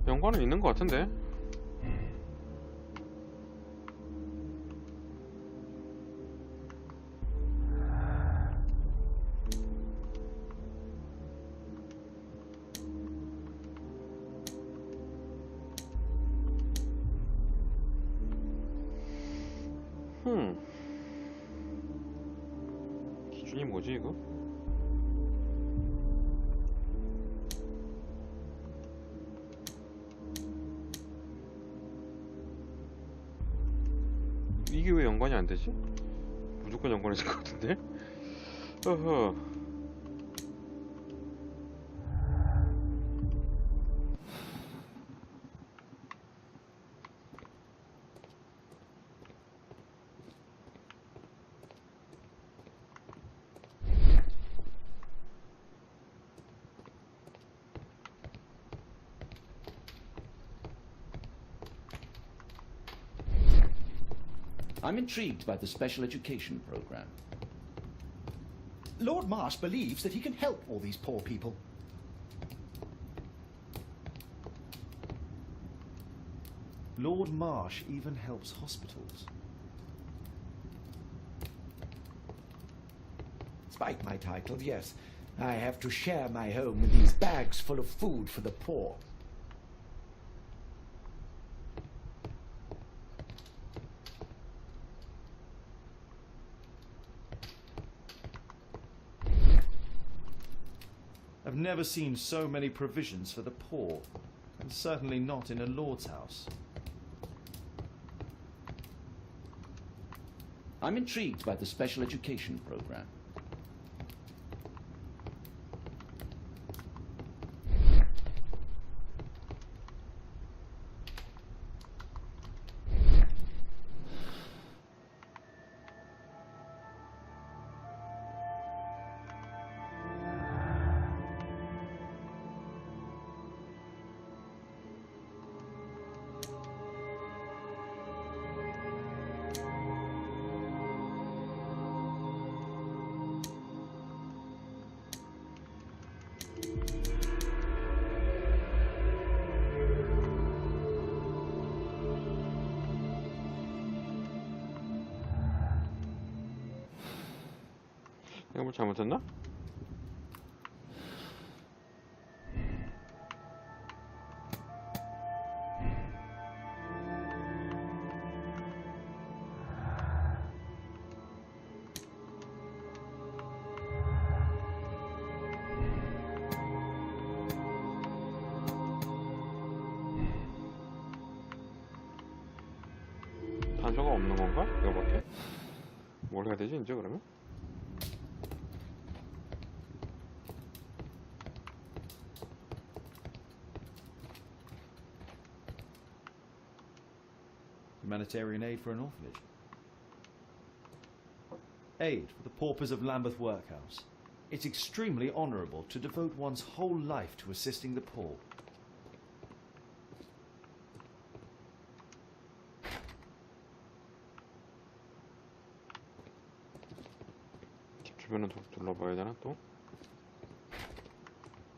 Speaker 1: 연관은 있는 것 같은데? 기준이 뭐지 이거? 이게 왜 연관이 안 되지? 무조건 연관이 될 것 같은데? 어허.
Speaker 3: I'm intrigued by the special education program.
Speaker 15: Lord Marsh believes that he can help all these poor people.
Speaker 4: Lord Marsh even helps hospitals.
Speaker 14: Despite my title, yes, I have to share my home with these bags full of food for the poor.
Speaker 4: I've never seen so many provisions for the poor, and certainly not in a lord's house.
Speaker 3: I'm intrigued by the special education program.
Speaker 1: 내가 뭘 잘못했나? 단서가 없는 건가? 이거밖에? 뭘 해야 되지 이제 그러면?
Speaker 4: Humanitarian aid for an orphanage. Aid for the paupers of Lambeth Workhouse. It's extremely honourable to devote one's whole life to assisting the poor.
Speaker 1: 주변은 둘러봐야 되나 또?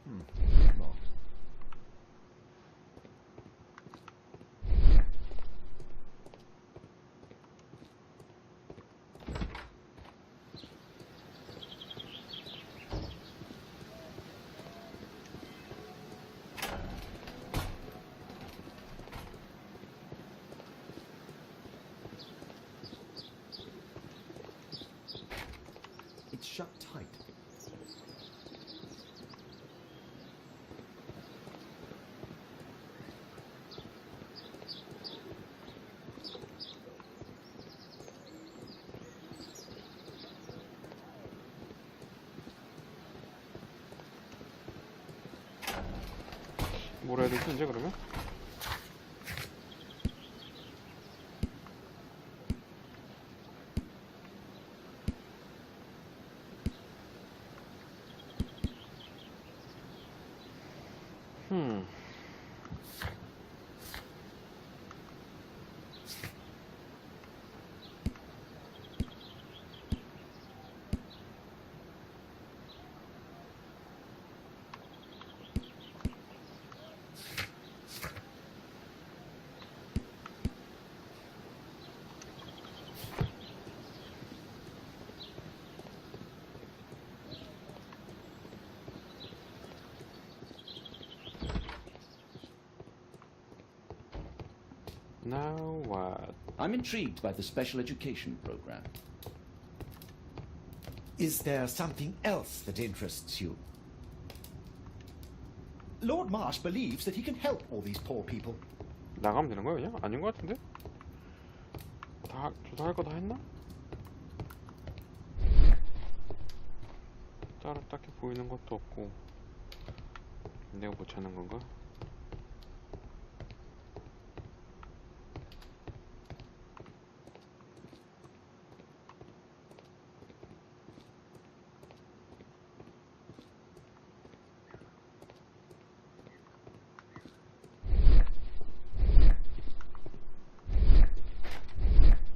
Speaker 4: 뭐. It's shut tight.
Speaker 1: 뭘 해야 되지 이제 그러면? Now what?
Speaker 3: I'm intrigued by the special education program.
Speaker 14: Is there something else that interests you?
Speaker 15: Lord Marsh believes that he can help all these poor people.
Speaker 1: 나가면 되는 거야 그냥? 아닌 것 같은데? 다 조사할 거 다 했나? 따로 딱히 보이는 것도 없고 내가 못 찾는 건가?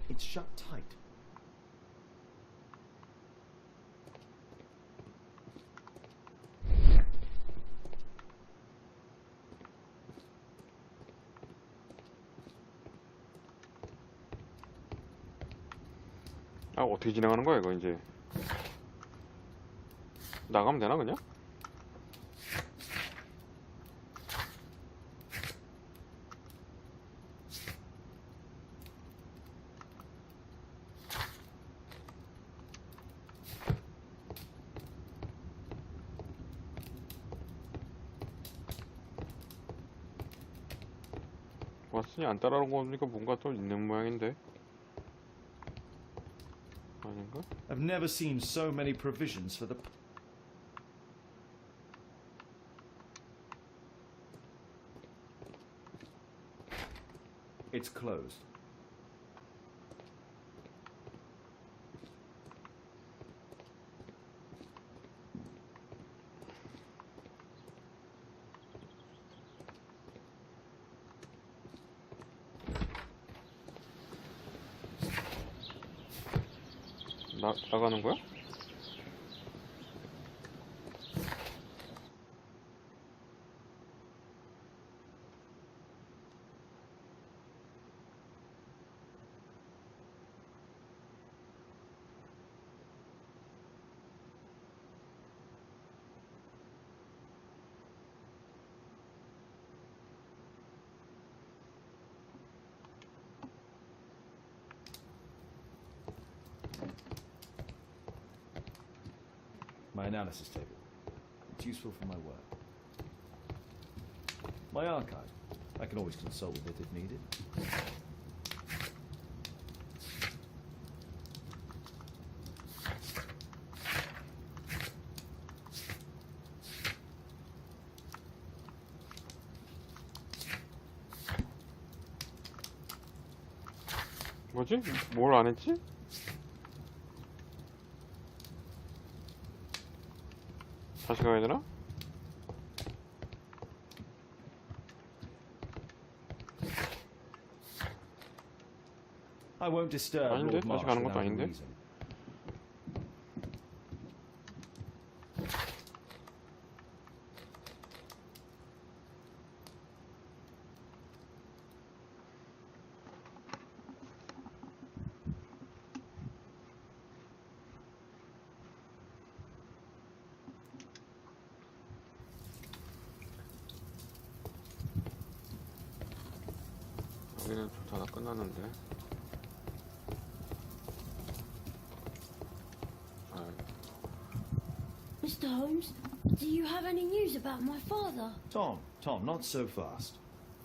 Speaker 4: It's shut tight.
Speaker 1: 아 어떻게 진행하는 거야 이거 이제? 나가면 되나 그냥? 왔으니 안 따라온 거 보니까 뭔가 또 있는 모양인데. 아닌가?
Speaker 4: I've never seen so many provisions for the... It's closed.
Speaker 1: 나가는 거야?
Speaker 4: My analysis table. It's useful for my work. My archive. I can always consult with it if needed.
Speaker 1: 뭐지? 뭘 안 했지? 다시 가야 되나?
Speaker 4: I won't disturb
Speaker 1: 아닌데?
Speaker 4: Lord
Speaker 1: 다시
Speaker 4: Marsh
Speaker 1: 가는 것도
Speaker 4: without a
Speaker 1: 아닌데?
Speaker 4: reason.
Speaker 1: 여기는 다 끝났는데.
Speaker 5: Mr. Holmes, do you have any news about my father?
Speaker 4: Tom, not so fast.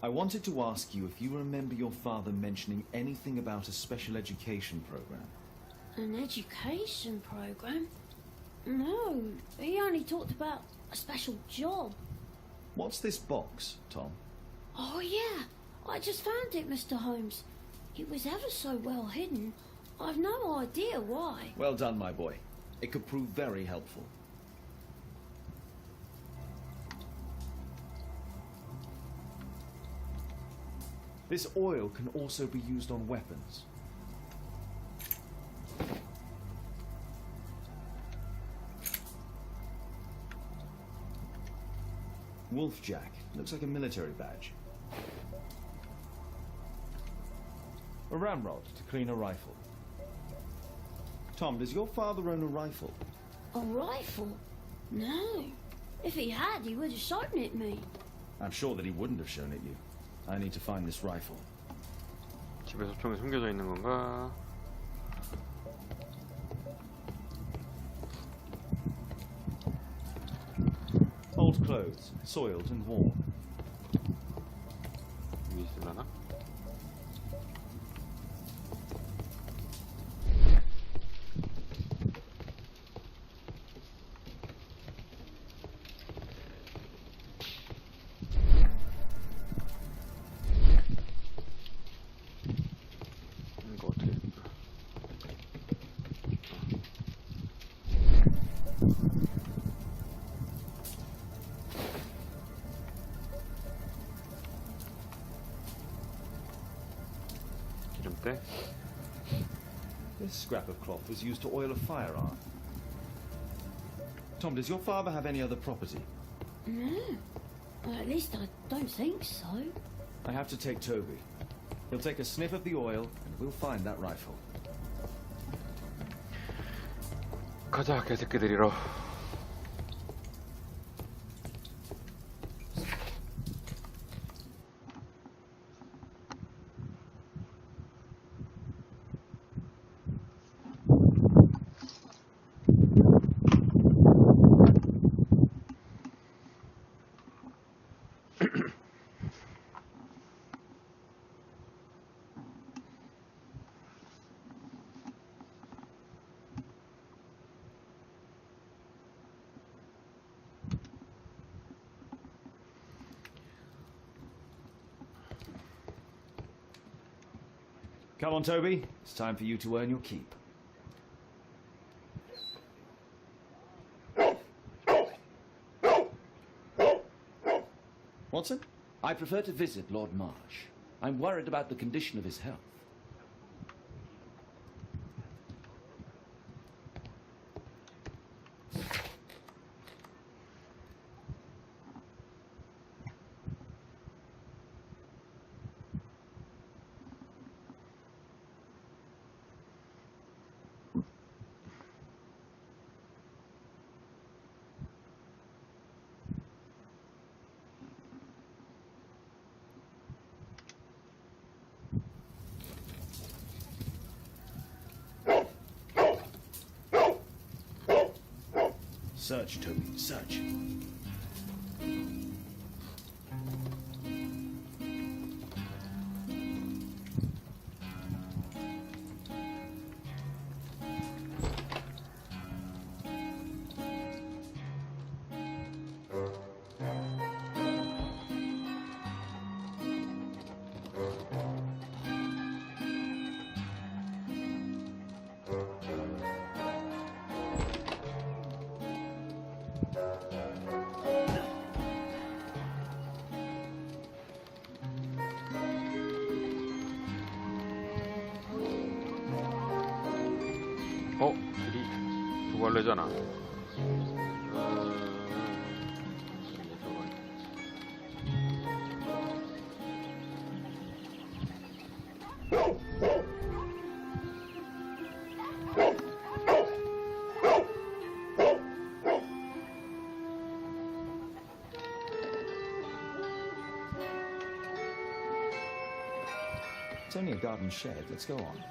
Speaker 4: I wanted to ask you if you remember your father mentioning anything about a special education program.
Speaker 5: An education program? No, he only talked about a special job.
Speaker 4: What's this box, Tom?
Speaker 5: Oh, yeah. I just found it, Mr. Holmes. It was ever so well hidden. I've no idea why.
Speaker 4: Well done, my boy. It could prove very helpful. This oil can also be used on weapons. Wolfjack. Looks like a military badge. A ramrod to clean a rifle. Tom, does your father own a rifle?
Speaker 5: A rifle? No. If he had, he would have shown it me.
Speaker 4: I'm sure that he wouldn't have shown it you. I need to find this rifle.
Speaker 1: 집에서 총이 숨겨져 있는 건가?
Speaker 4: Old clothes, soiled and worn.
Speaker 1: 여기 있으려나? 이거 어떻게? 기름때?
Speaker 4: This scrap of cloth was used to oil a firearm. Tom, does your father have any other property?
Speaker 5: No. Well, at least I don't think so.
Speaker 4: I have to take Toby. He'll take a sniff of the oil, and we'll find that rifle.
Speaker 1: 가자, 개새끼들이로.
Speaker 4: Come on, Toby. It's time for you to earn your keep.
Speaker 3: Watson? I prefer to visit Lord Marsh. I'm worried about the condition of his health.
Speaker 4: Search, Toby, search.
Speaker 1: 길이 두 갈래잖아.
Speaker 4: It's only a garden shed. Let's go on.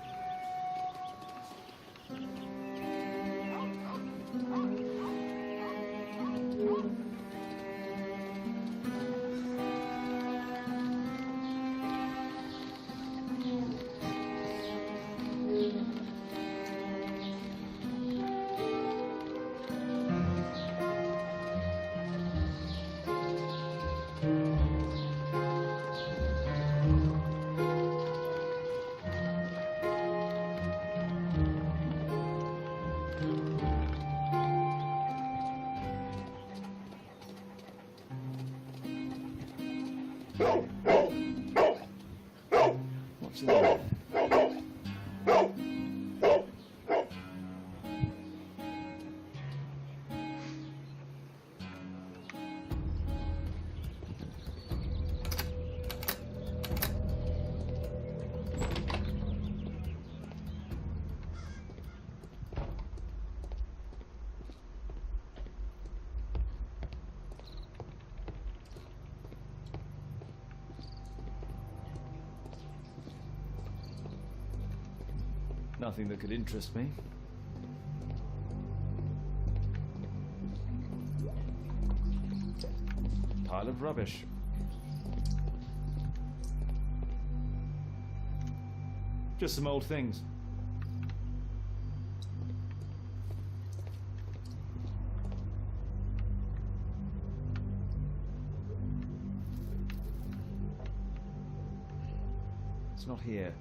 Speaker 4: What's in there? Nothing that could interest me. Pile of rubbish. Just some old things. It's not here.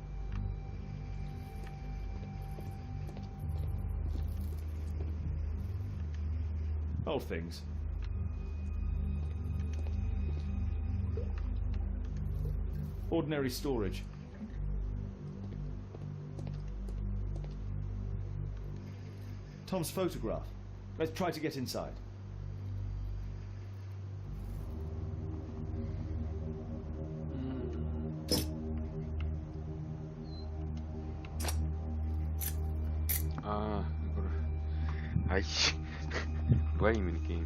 Speaker 4: Old things. Ordinary storage. Tom's photograph. Let's try to get inside.
Speaker 1: 아, 이거를 아이씨. 누가 이 미니게임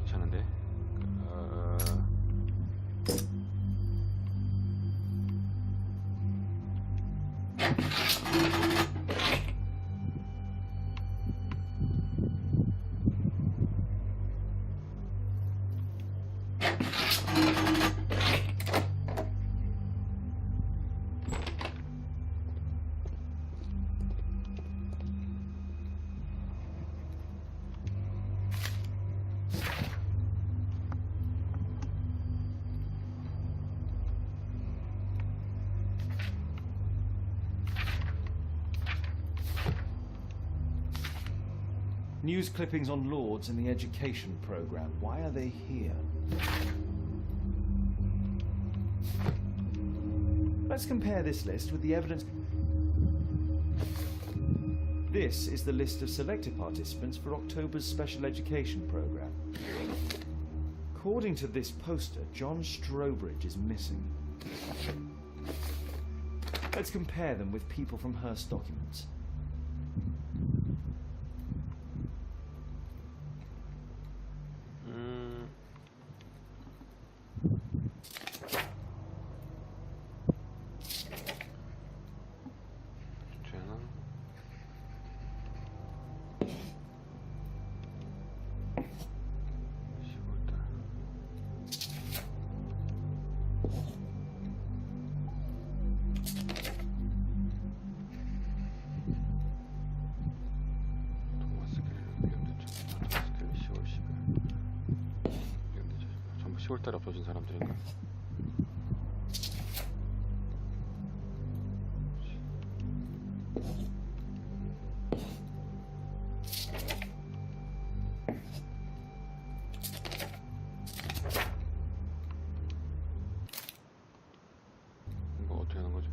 Speaker 1: 괜찮은데?
Speaker 4: News clippings on Lords in the education program. Why are they here? Let's compare this list with the evidence. This is the list of selected participants for October's special education program. According to this poster, John Strobridge is missing. Let's compare them with people from Hearst documents.
Speaker 1: 전부 10월달에 없어진 사람들인가? 이거 어떻게 하는 거죠?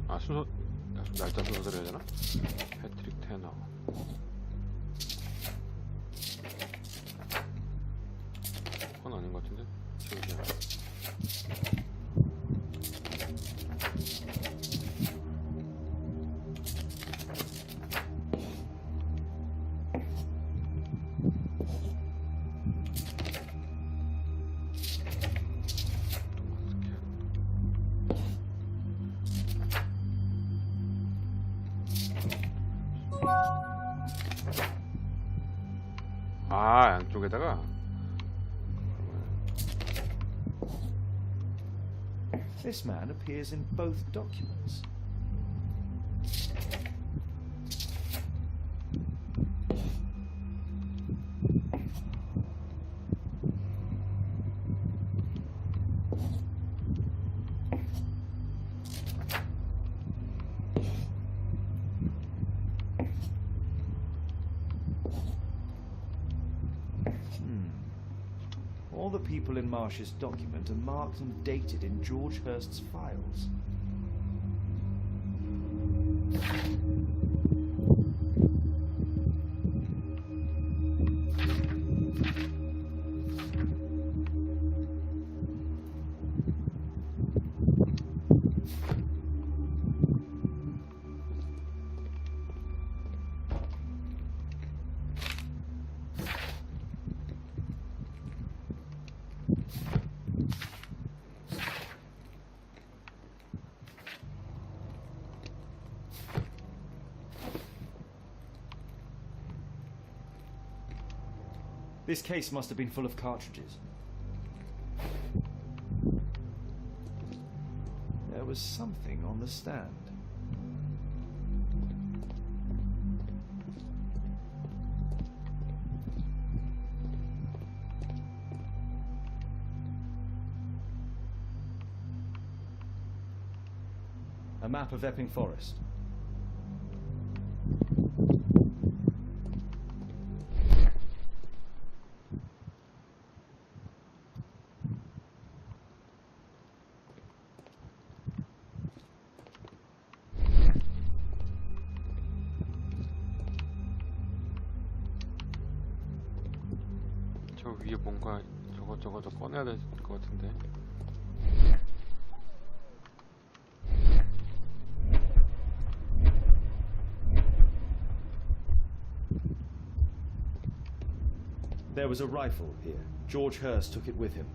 Speaker 1: 아, 순서 날짜 순서대로 해야 되나? 패트릭 테너. 그건 아닌 것 같은데? 지우자. 아, 양쪽에다가
Speaker 4: This man appears in both documents. All the people in Marsh's document are marked and dated in George Hearst's files. This case must have been full of cartridges. There was something on the stand. A map of Epping Forest.
Speaker 1: 저 위에 뭔가 저거 꺼내야 될 것 같은데.
Speaker 4: There was a rifle here. George Hearst took it with him.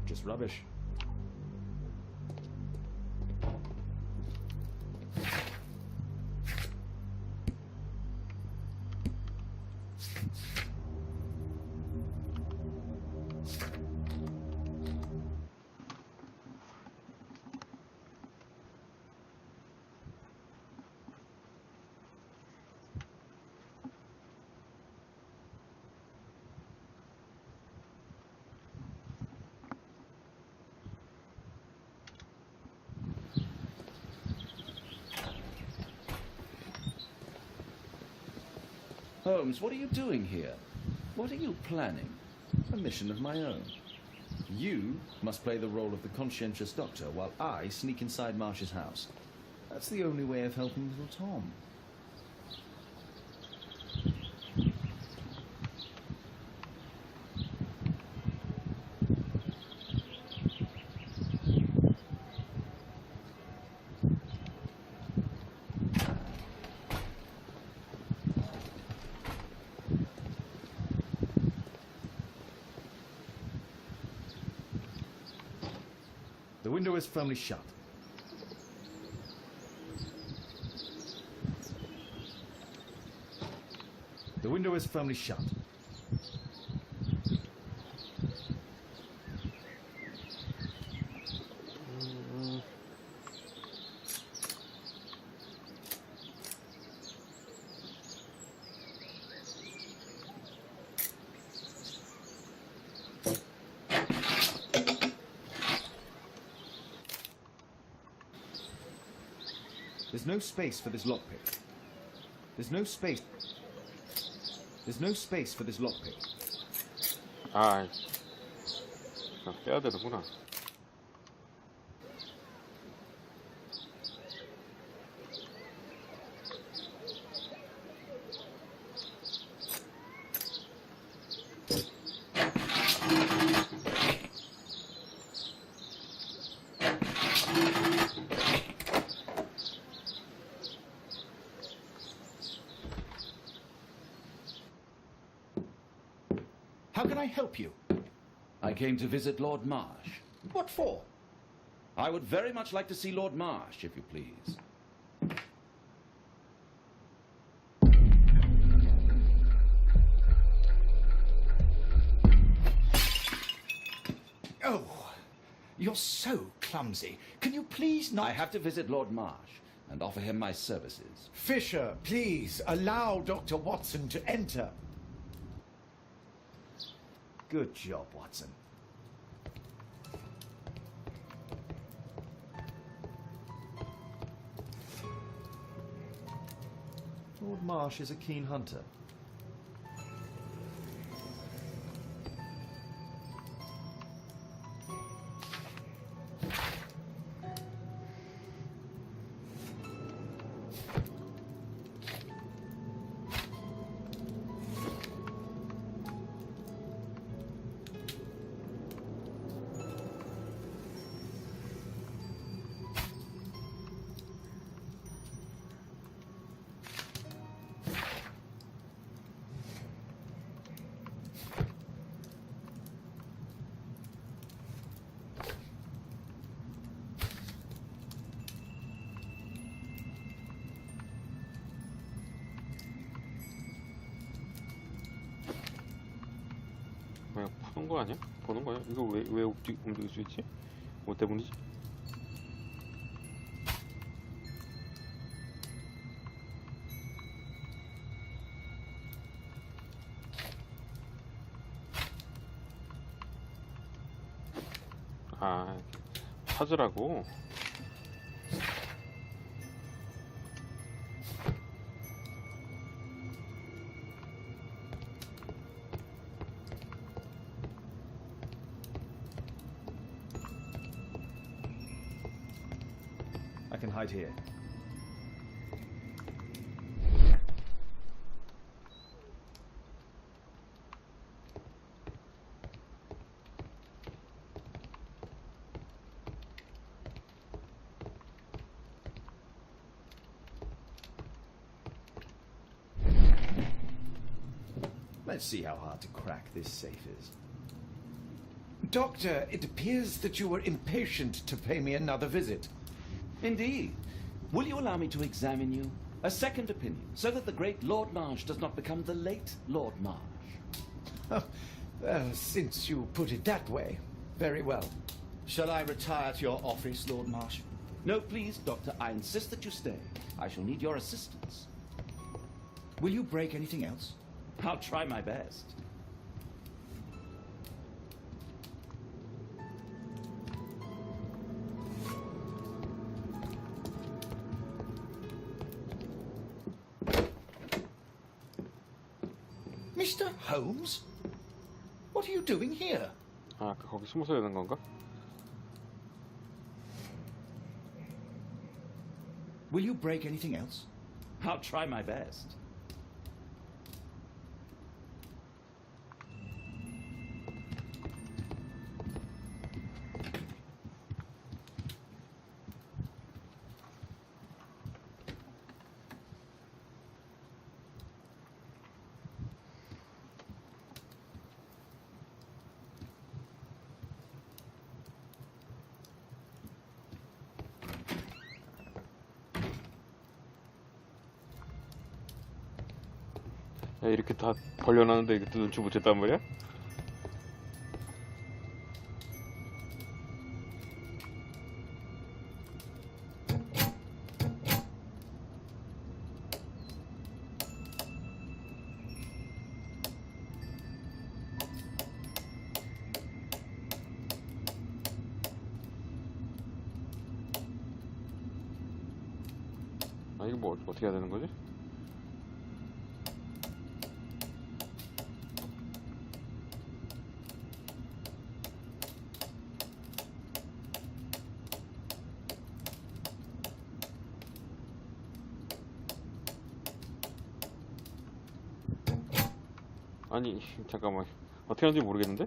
Speaker 4: Just rubbish.
Speaker 3: Holmes, what are you doing here? What are you planning?
Speaker 10: A mission of my own. You must play the role of the conscientious doctor while I sneak inside Marsh's house. That's the only way of helping little Tom. The window is firmly shut. The window is firmly shut. There's no space for this lockpick. There's no space. There's no space for this lockpick.
Speaker 1: 아, 빼야 되는구나.
Speaker 15: How can I help you?
Speaker 3: I came to visit Lord Marsh.
Speaker 15: What for?
Speaker 3: I would very much like to see Lord Marsh, if you please.
Speaker 15: Oh, you're so clumsy. Can you please not...
Speaker 3: I have to visit Lord Marsh and offer him my services.
Speaker 14: Fisher, please, allow Dr. Watson to enter.
Speaker 4: Good job, Watson. Lord Marsh is a keen hunter.
Speaker 1: 뭐야, 푸는 거 아니야? 보는 거야? 이거 왜 움직일 수 있지? 뭐 때문이지? 아, 찾으라고?
Speaker 4: I can hide here.
Speaker 10: Let's see how hard to crack this safe is.
Speaker 14: Doctor, it appears that you were impatient to pay me another visit.
Speaker 3: Indeed. Will you allow me to examine you? A second opinion, so that the great Lord Marsh does not become the late Lord Marsh.
Speaker 14: Well, since you put it that way, very well.
Speaker 15: Shall I retire to your office, Lord Marsh?
Speaker 3: No, please, Doctor. I insist that you stay. I shall need your assistance.
Speaker 15: Will you break anything else?
Speaker 3: I'll try my best.
Speaker 14: Mr. Holmes? What are you doing here?
Speaker 1: 아, 거기 숨어서 되는 건가?
Speaker 15: Will you break anything else?
Speaker 3: I'll try my best.
Speaker 1: 야, 이렇게 다 벌려놨는데 이것도 눈치 못 챘단 말이야? 아, 이거 뭐 어떻게 해야 되는 거지? 아니, 잠깐만. 어떻게 하는지 모르겠는데?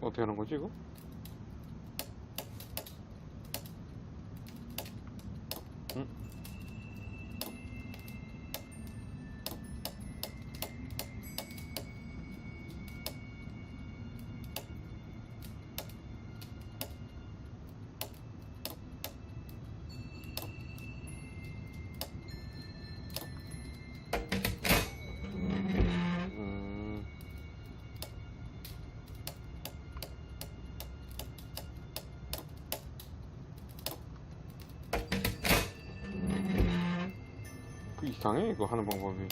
Speaker 1: 어떻게 하는 거지, 이거? 응? 이상해 이거 하는 방법이.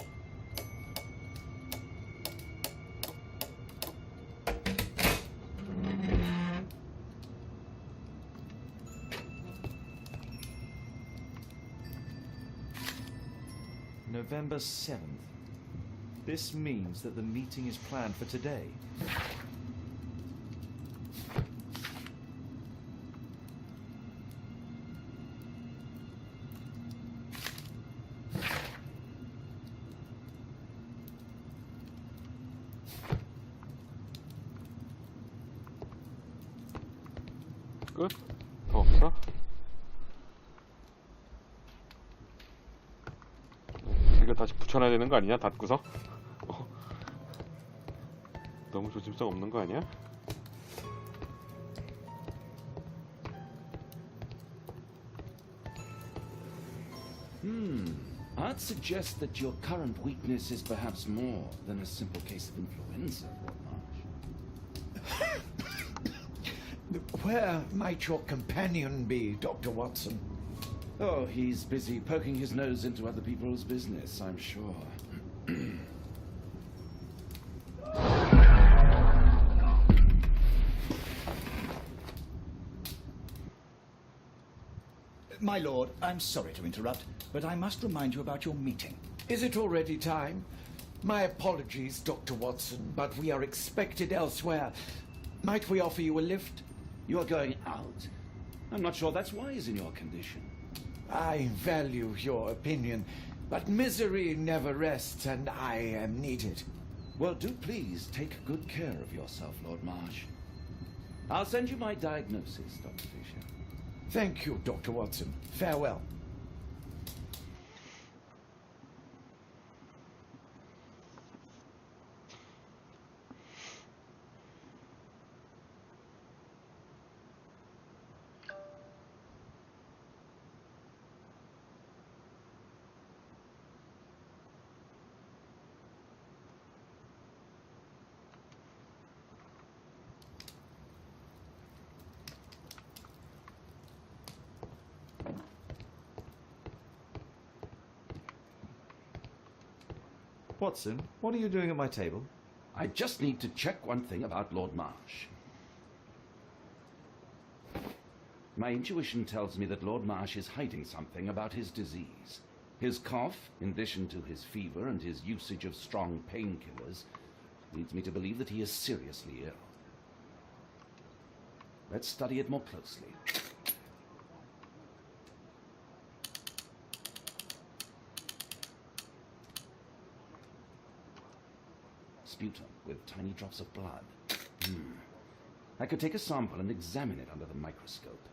Speaker 4: November 7th. This means that the meeting is planned for today.
Speaker 1: 끝? 더 없어? 이거 다시 붙여놔야 되는 거 아니냐? 닫고서? 너무 조심성 없는 거 아니야?
Speaker 3: I'd suggest that your current weakness is perhaps more than a simple case of influenza, Lord Marsh.
Speaker 14: Where might your companion be, Dr. Watson?
Speaker 3: Oh, he's busy poking his nose into other people's business, I'm sure.
Speaker 15: My lord, I'm sorry to interrupt, but I must remind you about your meeting.
Speaker 14: Is it already time? My apologies, Dr. Watson, but we are expected elsewhere. Might we offer you a lift?
Speaker 3: You are going out? I'm not sure that's wise in your condition.
Speaker 14: I value your opinion, but misery never rests, and I am needed.
Speaker 3: Well, do please take good care of yourself, Lord Marsh. I'll send you my diagnosis, Dr. Fisher.
Speaker 14: Thank you, Dr. Watson. Farewell.
Speaker 4: Watson, what are you doing at my table?
Speaker 3: I just need to check one thing about Lord Marsh. My intuition tells me that Lord Marsh is hiding something about his disease. His cough, in addition to his fever and his usage of strong painkillers, leads me to believe that he is seriously ill. Let's study it more closely. Sputum with tiny drops of blood. I could take a sample and examine it under the microscope.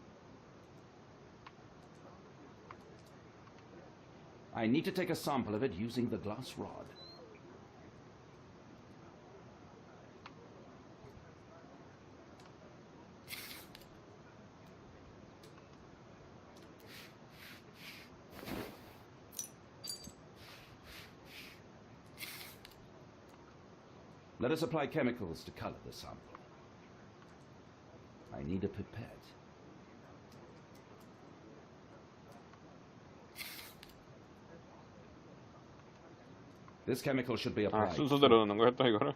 Speaker 3: I need to take a sample of it using the glass rod. Let us apply chemicals to color the sample. I need a pipette. This chemical should be applied.
Speaker 1: 순서대로 넣는 거야 또 이거를?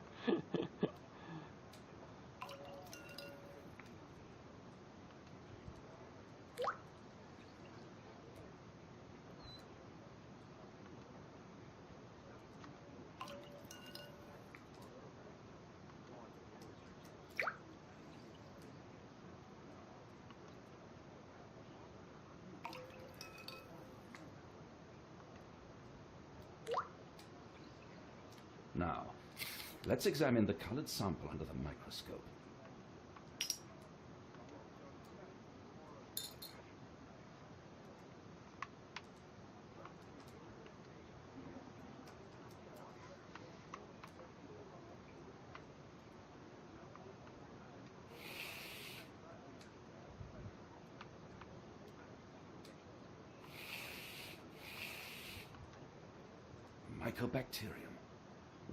Speaker 3: Now, let's examine the colored sample under the microscope. Mycobacterium.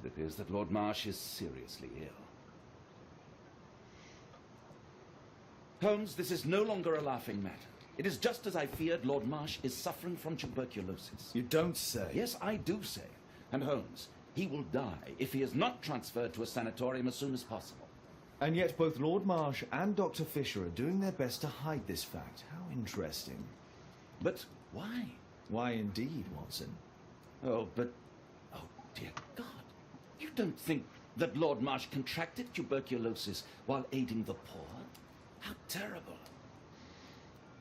Speaker 3: It appears that Lord Marsh is seriously ill. Holmes, this is no longer a laughing matter. It is just as I feared. Lord Marsh is suffering from tuberculosis.
Speaker 4: You don't say.
Speaker 3: Yes, I do say. And Holmes, he will die if he is not transferred to a sanatorium as soon as possible.
Speaker 4: And yet both Lord Marsh and Dr. Fisher are doing their best to hide this fact. How interesting.
Speaker 3: But why?
Speaker 4: Why indeed, Watson?
Speaker 3: Oh, but... Oh, dear God. You don't think that Lord Marsh contracted tuberculosis while aiding the poor? How terrible.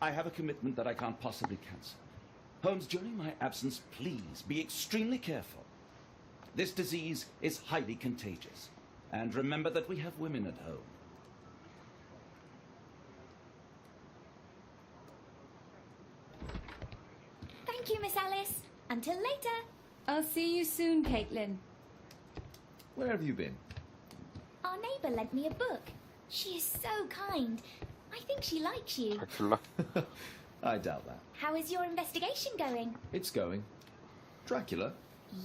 Speaker 3: I have a commitment that I can't possibly cancel. Holmes, during my absence, please be extremely careful. This disease is highly contagious. And remember that we have women at home.
Speaker 2: Thank you, Miss Alice. Until later.
Speaker 11: I'll see you soon, Caitlin.
Speaker 10: Where have you been?
Speaker 2: Our neighbour lent me a book. She is so kind. I think she likes you.
Speaker 10: I doubt that.
Speaker 2: How is your investigation going?
Speaker 10: It's going. Dracula?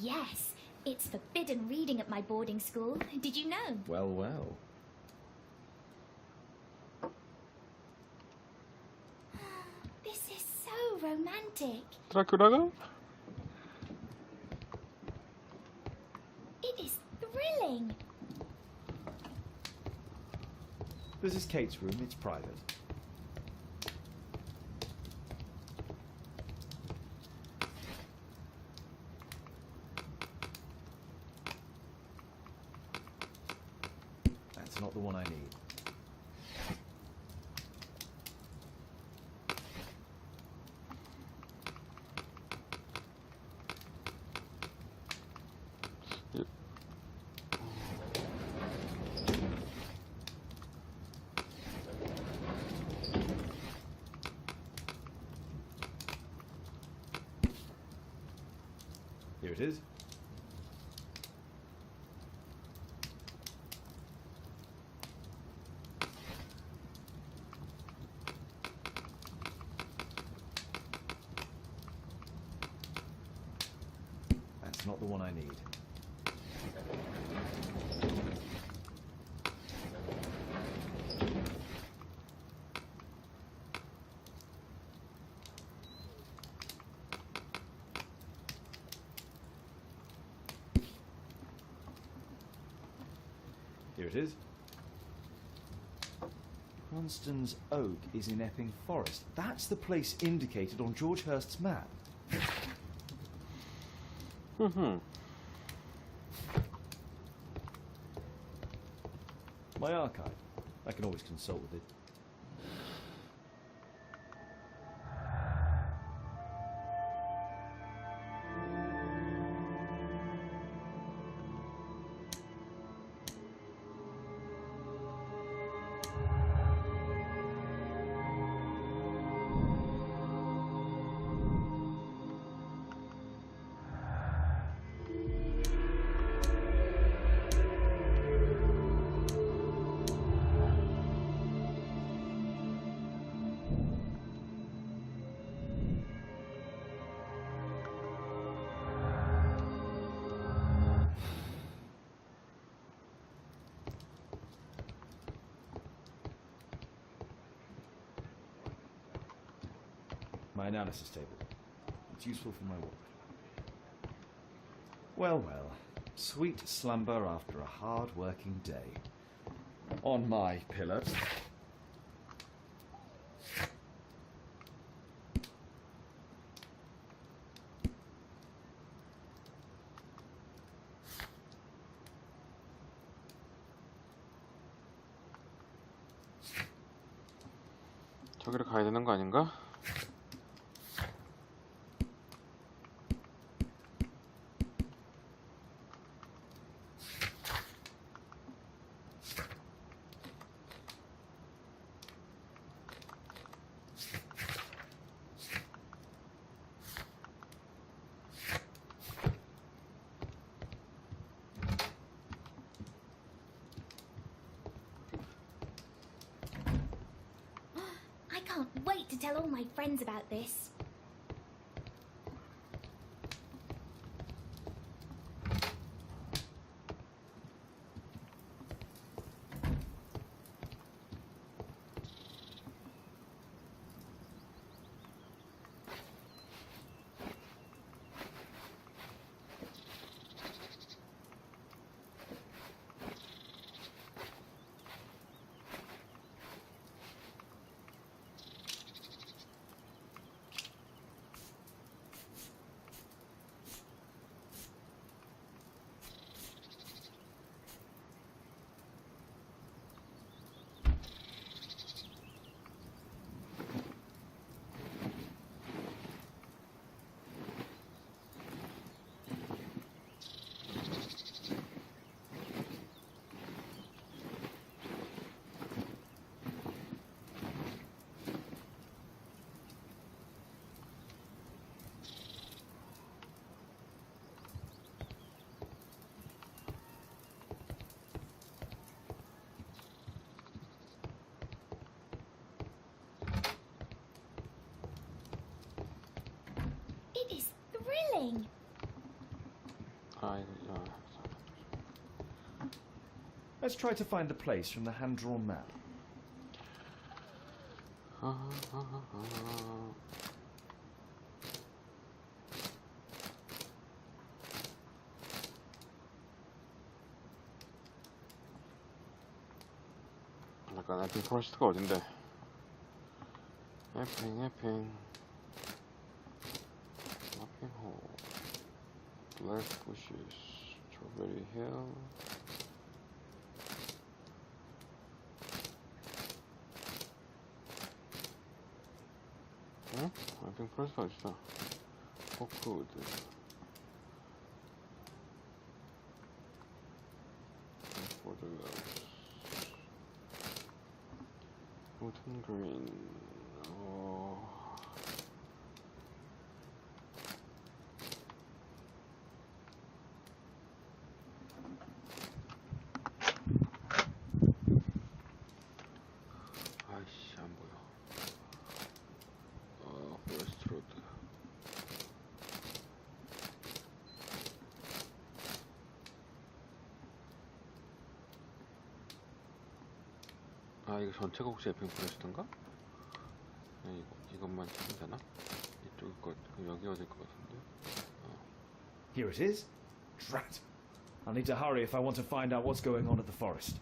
Speaker 2: Yes. It's forbidden reading at my boarding school. Did you know?
Speaker 10: Well, well.
Speaker 2: This is so romantic.
Speaker 1: 드라큘라가?
Speaker 2: It is thrilling.
Speaker 4: This is Kate's room. It's private. That's not the one I need. Here it is. That's not the one I need. Here it is. Cranston's Oak is in Epping Forest. That's the place indicated on George Hurst's map. My archive. I can always consult with it. My analysis table. It's useful for my work. Well, well. Sweet slumber after a hard-working day. On my pillow.
Speaker 1: 저기로 가야 되는 거 아닌가?
Speaker 2: I can't wait to tell all my friends about this. It is thrilling.
Speaker 4: Let's try to find the place from the hand-drawn map.
Speaker 1: 잠깐 에핑 포레스트가 어딘데? 에핑 호 블랙 부시스 스트로베리 힐 핑크펄스가 어딨어? 포크우드. 우든 그린. 아이씨 안 보여. 포레스트로드. 아 이거 전체가 혹시 에핑 포레스트인가? 이것만 치면 되나? 이쪽일 것, 여기가 될 것 같은데.
Speaker 4: Here it is. Drat. I'll need to hurry if I want to find out what's going on at the forest.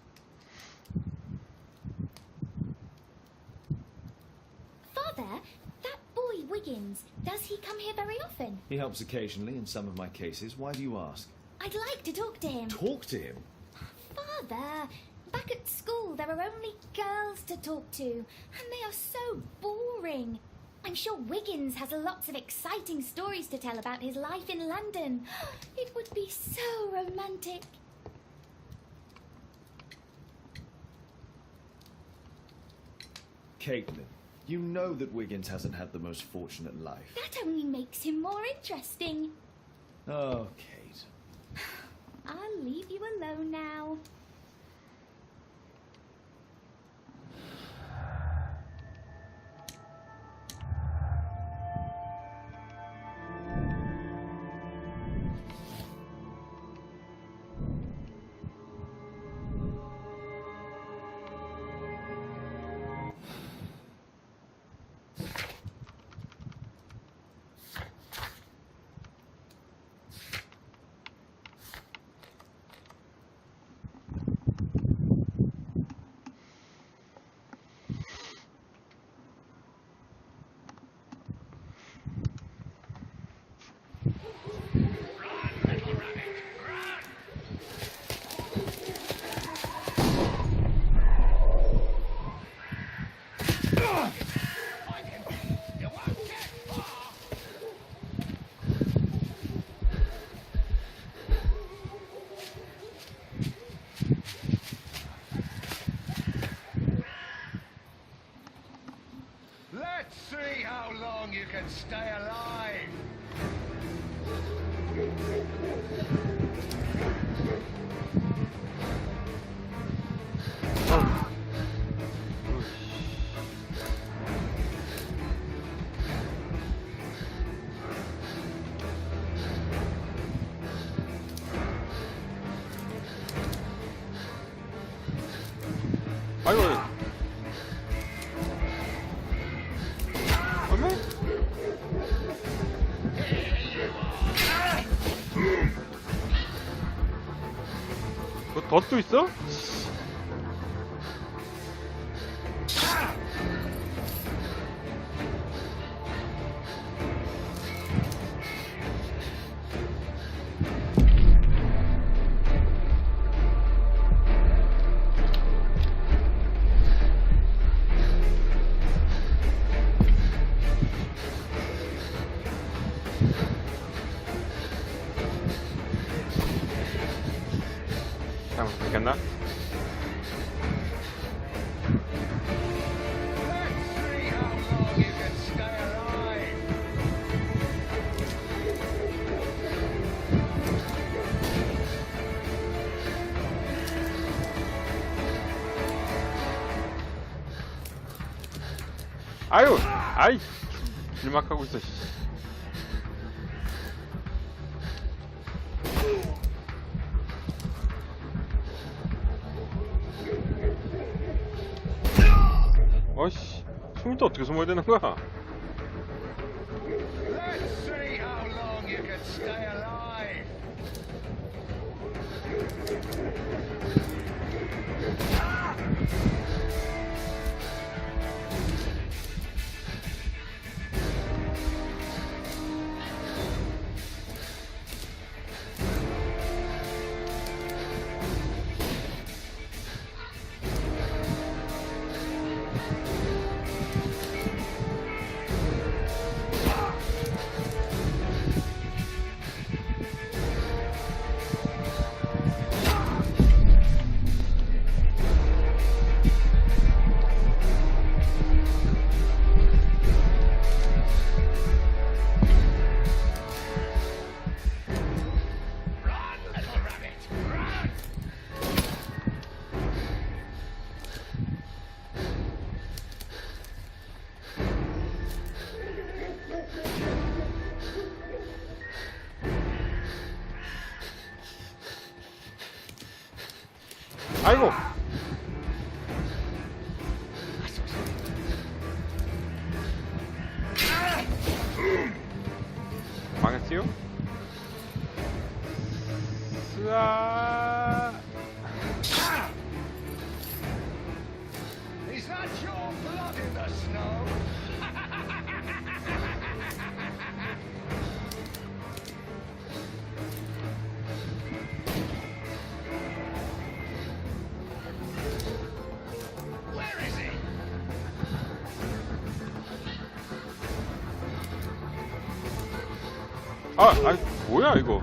Speaker 2: Father, that boy Wiggins, does he come here very often?
Speaker 4: He helps occasionally in some of my cases. Why do you ask?
Speaker 2: I'd like to talk to him.
Speaker 4: Talk to him?
Speaker 2: Father, back at school there are only girls to talk to, and they are so boring. I'm sure Wiggins has lots of exciting stories to tell about his life in London. It would be so romantic.
Speaker 4: Caitlin, you know that Wiggins hasn't had the most fortunate life.
Speaker 2: That only makes him more interesting.
Speaker 4: Oh, Kate.
Speaker 2: I'll leave you alone now.
Speaker 16: Let's see how long you can stay alive.
Speaker 1: 아이고. 어메? 뭐 덫도 있어? 잠깐 됐나? 아유, 아이, 길막하고 있어. 어이씨, 숨이 또 어떻게 숨어야 되는 거야?
Speaker 16: Let's see how long you can stay alive.
Speaker 1: 아이고. 망했지요? 으아.
Speaker 16: Is that your blood in the snow? Where is he?
Speaker 1: 아니 뭐야 이거?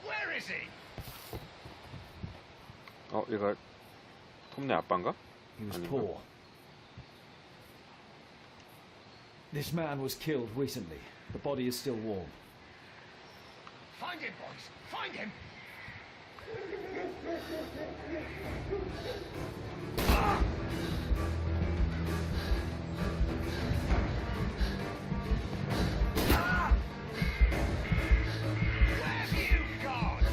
Speaker 16: Where is he?
Speaker 1: 얘가 톰네 아빠인가?
Speaker 4: He was
Speaker 1: 아닌가?
Speaker 4: poor. This man was killed recently. The body is still warm.
Speaker 16: Find him, boys. Find him. Where have you gone?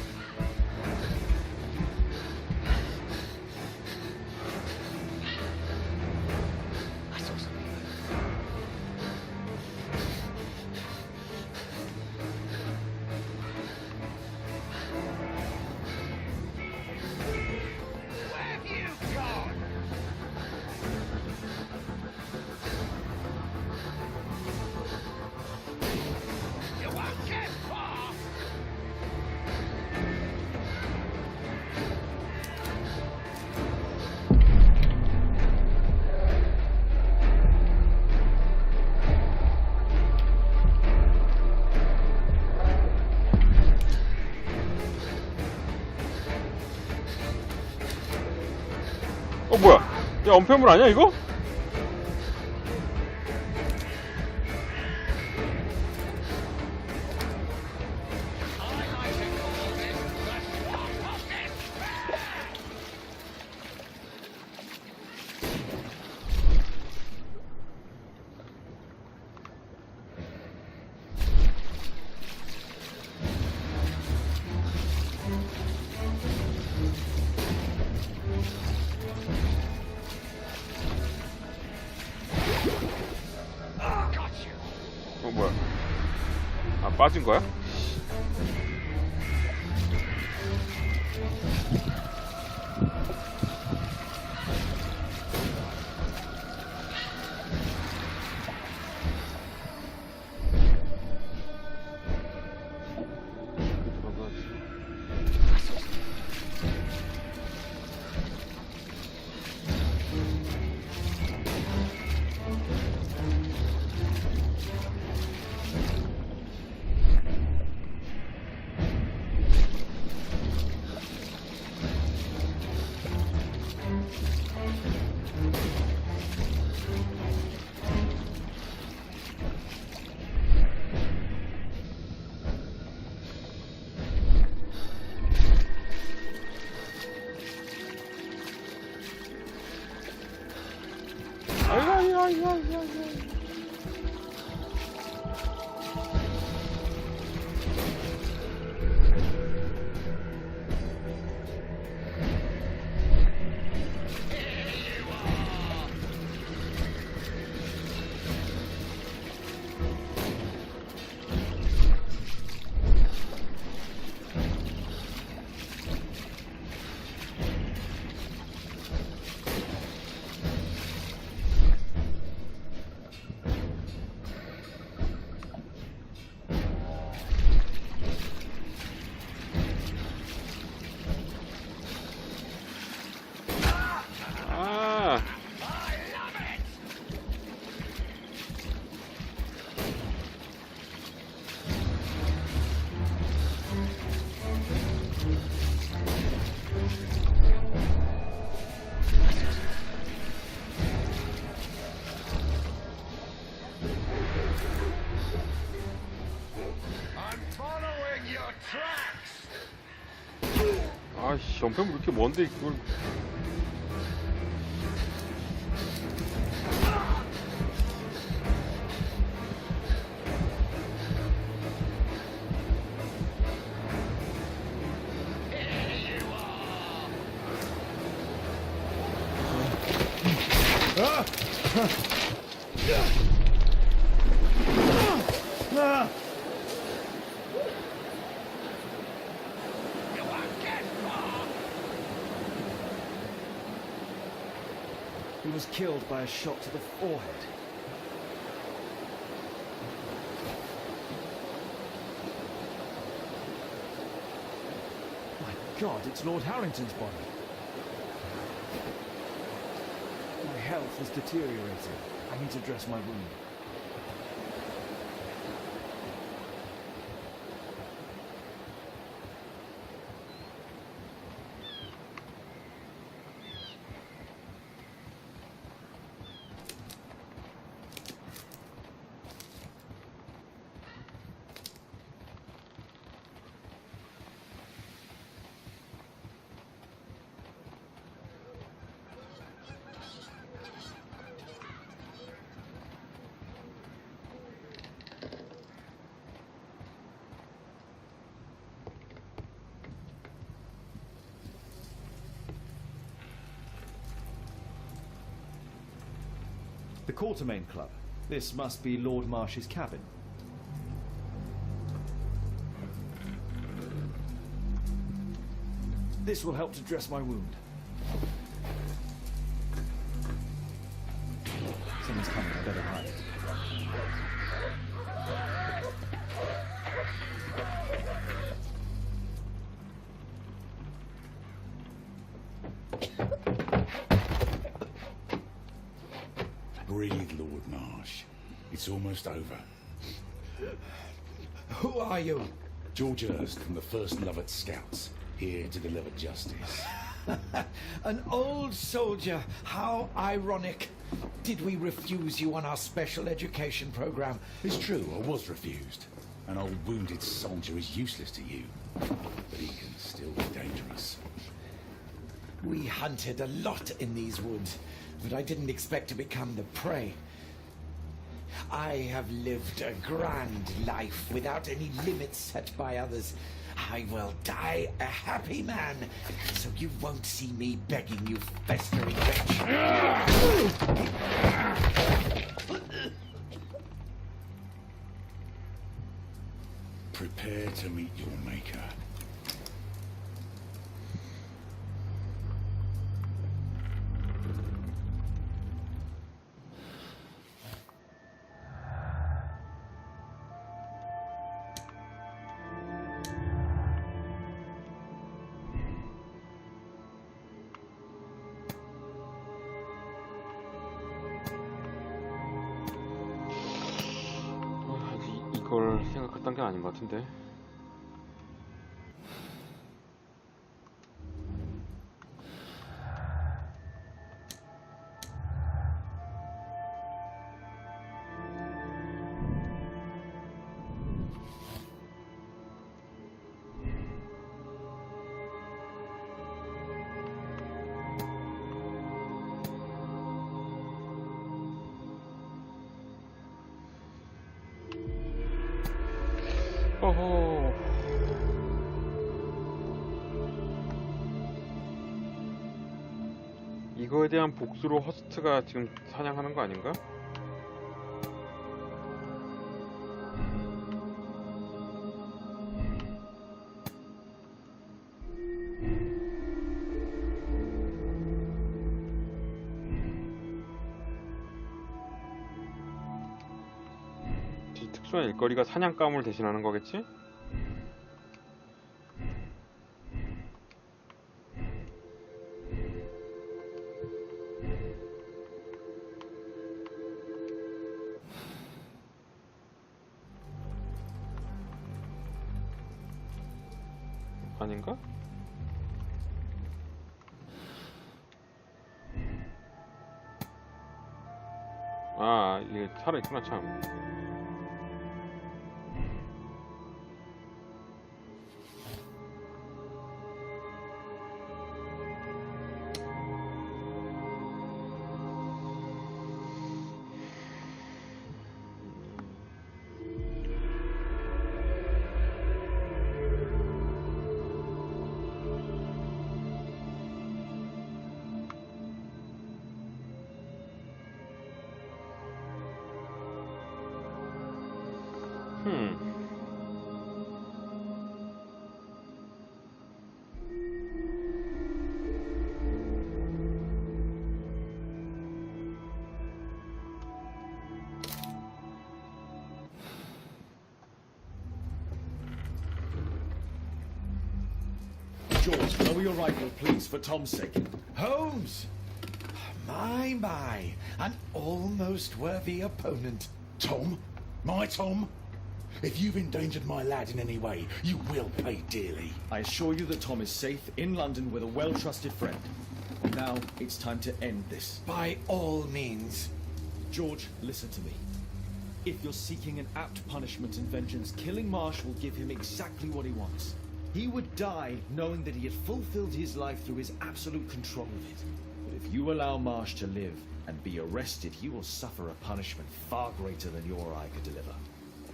Speaker 16: I saw something. Where have you gone? You won't get far.
Speaker 1: 뭐야? 야 엄폐물 아니야 이거? 뭐야? 아 빠진 거야? 아씨, 연평 이렇게 먼데 그걸.
Speaker 4: He was killed by a shot to the forehead. My God, it's Lord Harrington's body. My health is deteriorating. I need to dress my wound. The Quartermain Club. This must be Lord Marsh's cabin. This will help to dress my wound. Someone's coming, I better hide.
Speaker 8: Breathe, Lord Marsh. It's almost over.
Speaker 9: Who are you?
Speaker 8: George Hurst from the 1st Lovat Scouts, here to deliver justice.
Speaker 9: An old soldier. How ironic. Did we refuse you on our special education program?
Speaker 8: It's true, I was refused. An old wounded soldier is useless to you, but he can still be dangerous.
Speaker 9: We hunted a lot in these woods, but I didn't expect to become the prey. I have lived a grand life without any limits set by others. I will die a happy man, so you won't see me begging you festering wretch.
Speaker 8: Prepare to meet your maker.
Speaker 1: 이걸 생각했던 게 아닌 것 같은데. 어허. 이거에 대한 복수로 허스트가 지금 사냥하는 거 아닌가? 이 특수한 일거리가 사냥감을 대신하는 거겠지? 아닌가? 아, 이게 살아있구나 참.
Speaker 10: George, lower your rifle, please, for Tom's sake.
Speaker 9: Holmes! My, an almost worthy opponent.
Speaker 8: Tom? My Tom? If you've endangered my lad in any way, you will pay dearly.
Speaker 10: I assure you that Tom is safe in London with a well-trusted friend. Now, it's time to end this.
Speaker 9: By all means.
Speaker 10: George, listen to me. If you're seeking an apt punishment and vengeance, killing Marsh will give him exactly what he wants. He would die knowing that he had fulfilled his life through his absolute control of it. But if you allow Marsh to live and be arrested, he will suffer a punishment far greater than your eye could deliver.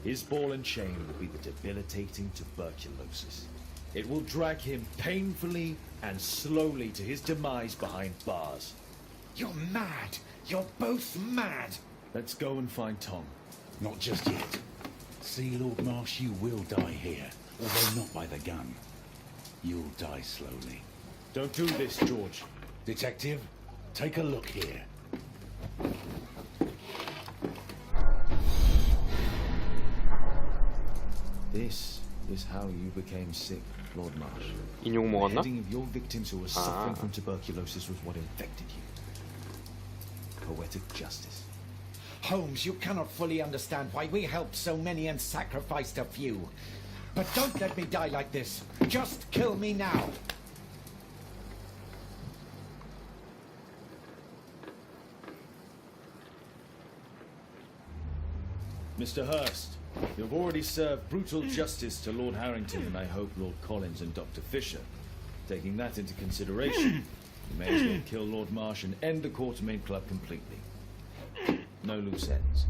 Speaker 10: His ball and chain will be the debilitating tuberculosis. It will drag him painfully and slowly to his demise behind bars.
Speaker 9: You're mad. You're both mad.
Speaker 10: Let's go and find Tom.
Speaker 8: Not just yet. See, Lord Marsh, you will die here. Although not by the gun. You'll die slowly.
Speaker 10: Don't do this, George.
Speaker 8: Detective, take a look here.
Speaker 10: This is how you became sick, Lord Marsh.
Speaker 1: 인용
Speaker 10: The
Speaker 1: 먹었나?
Speaker 10: heading of your victims who were suffering from tuberculosis was what infected you. Poetic justice.
Speaker 9: Holmes, you cannot fully understand why we helped so many and sacrificed a few. But don't let me die like this. Just kill me now.
Speaker 10: Mr. Hurst, you have already served brutal justice to Lord Harrington and I hope Lord Collins and Dr. Fisher. Taking that into consideration, you may as well kill Lord Marsh and end the Quartermain Club completely. No loose ends.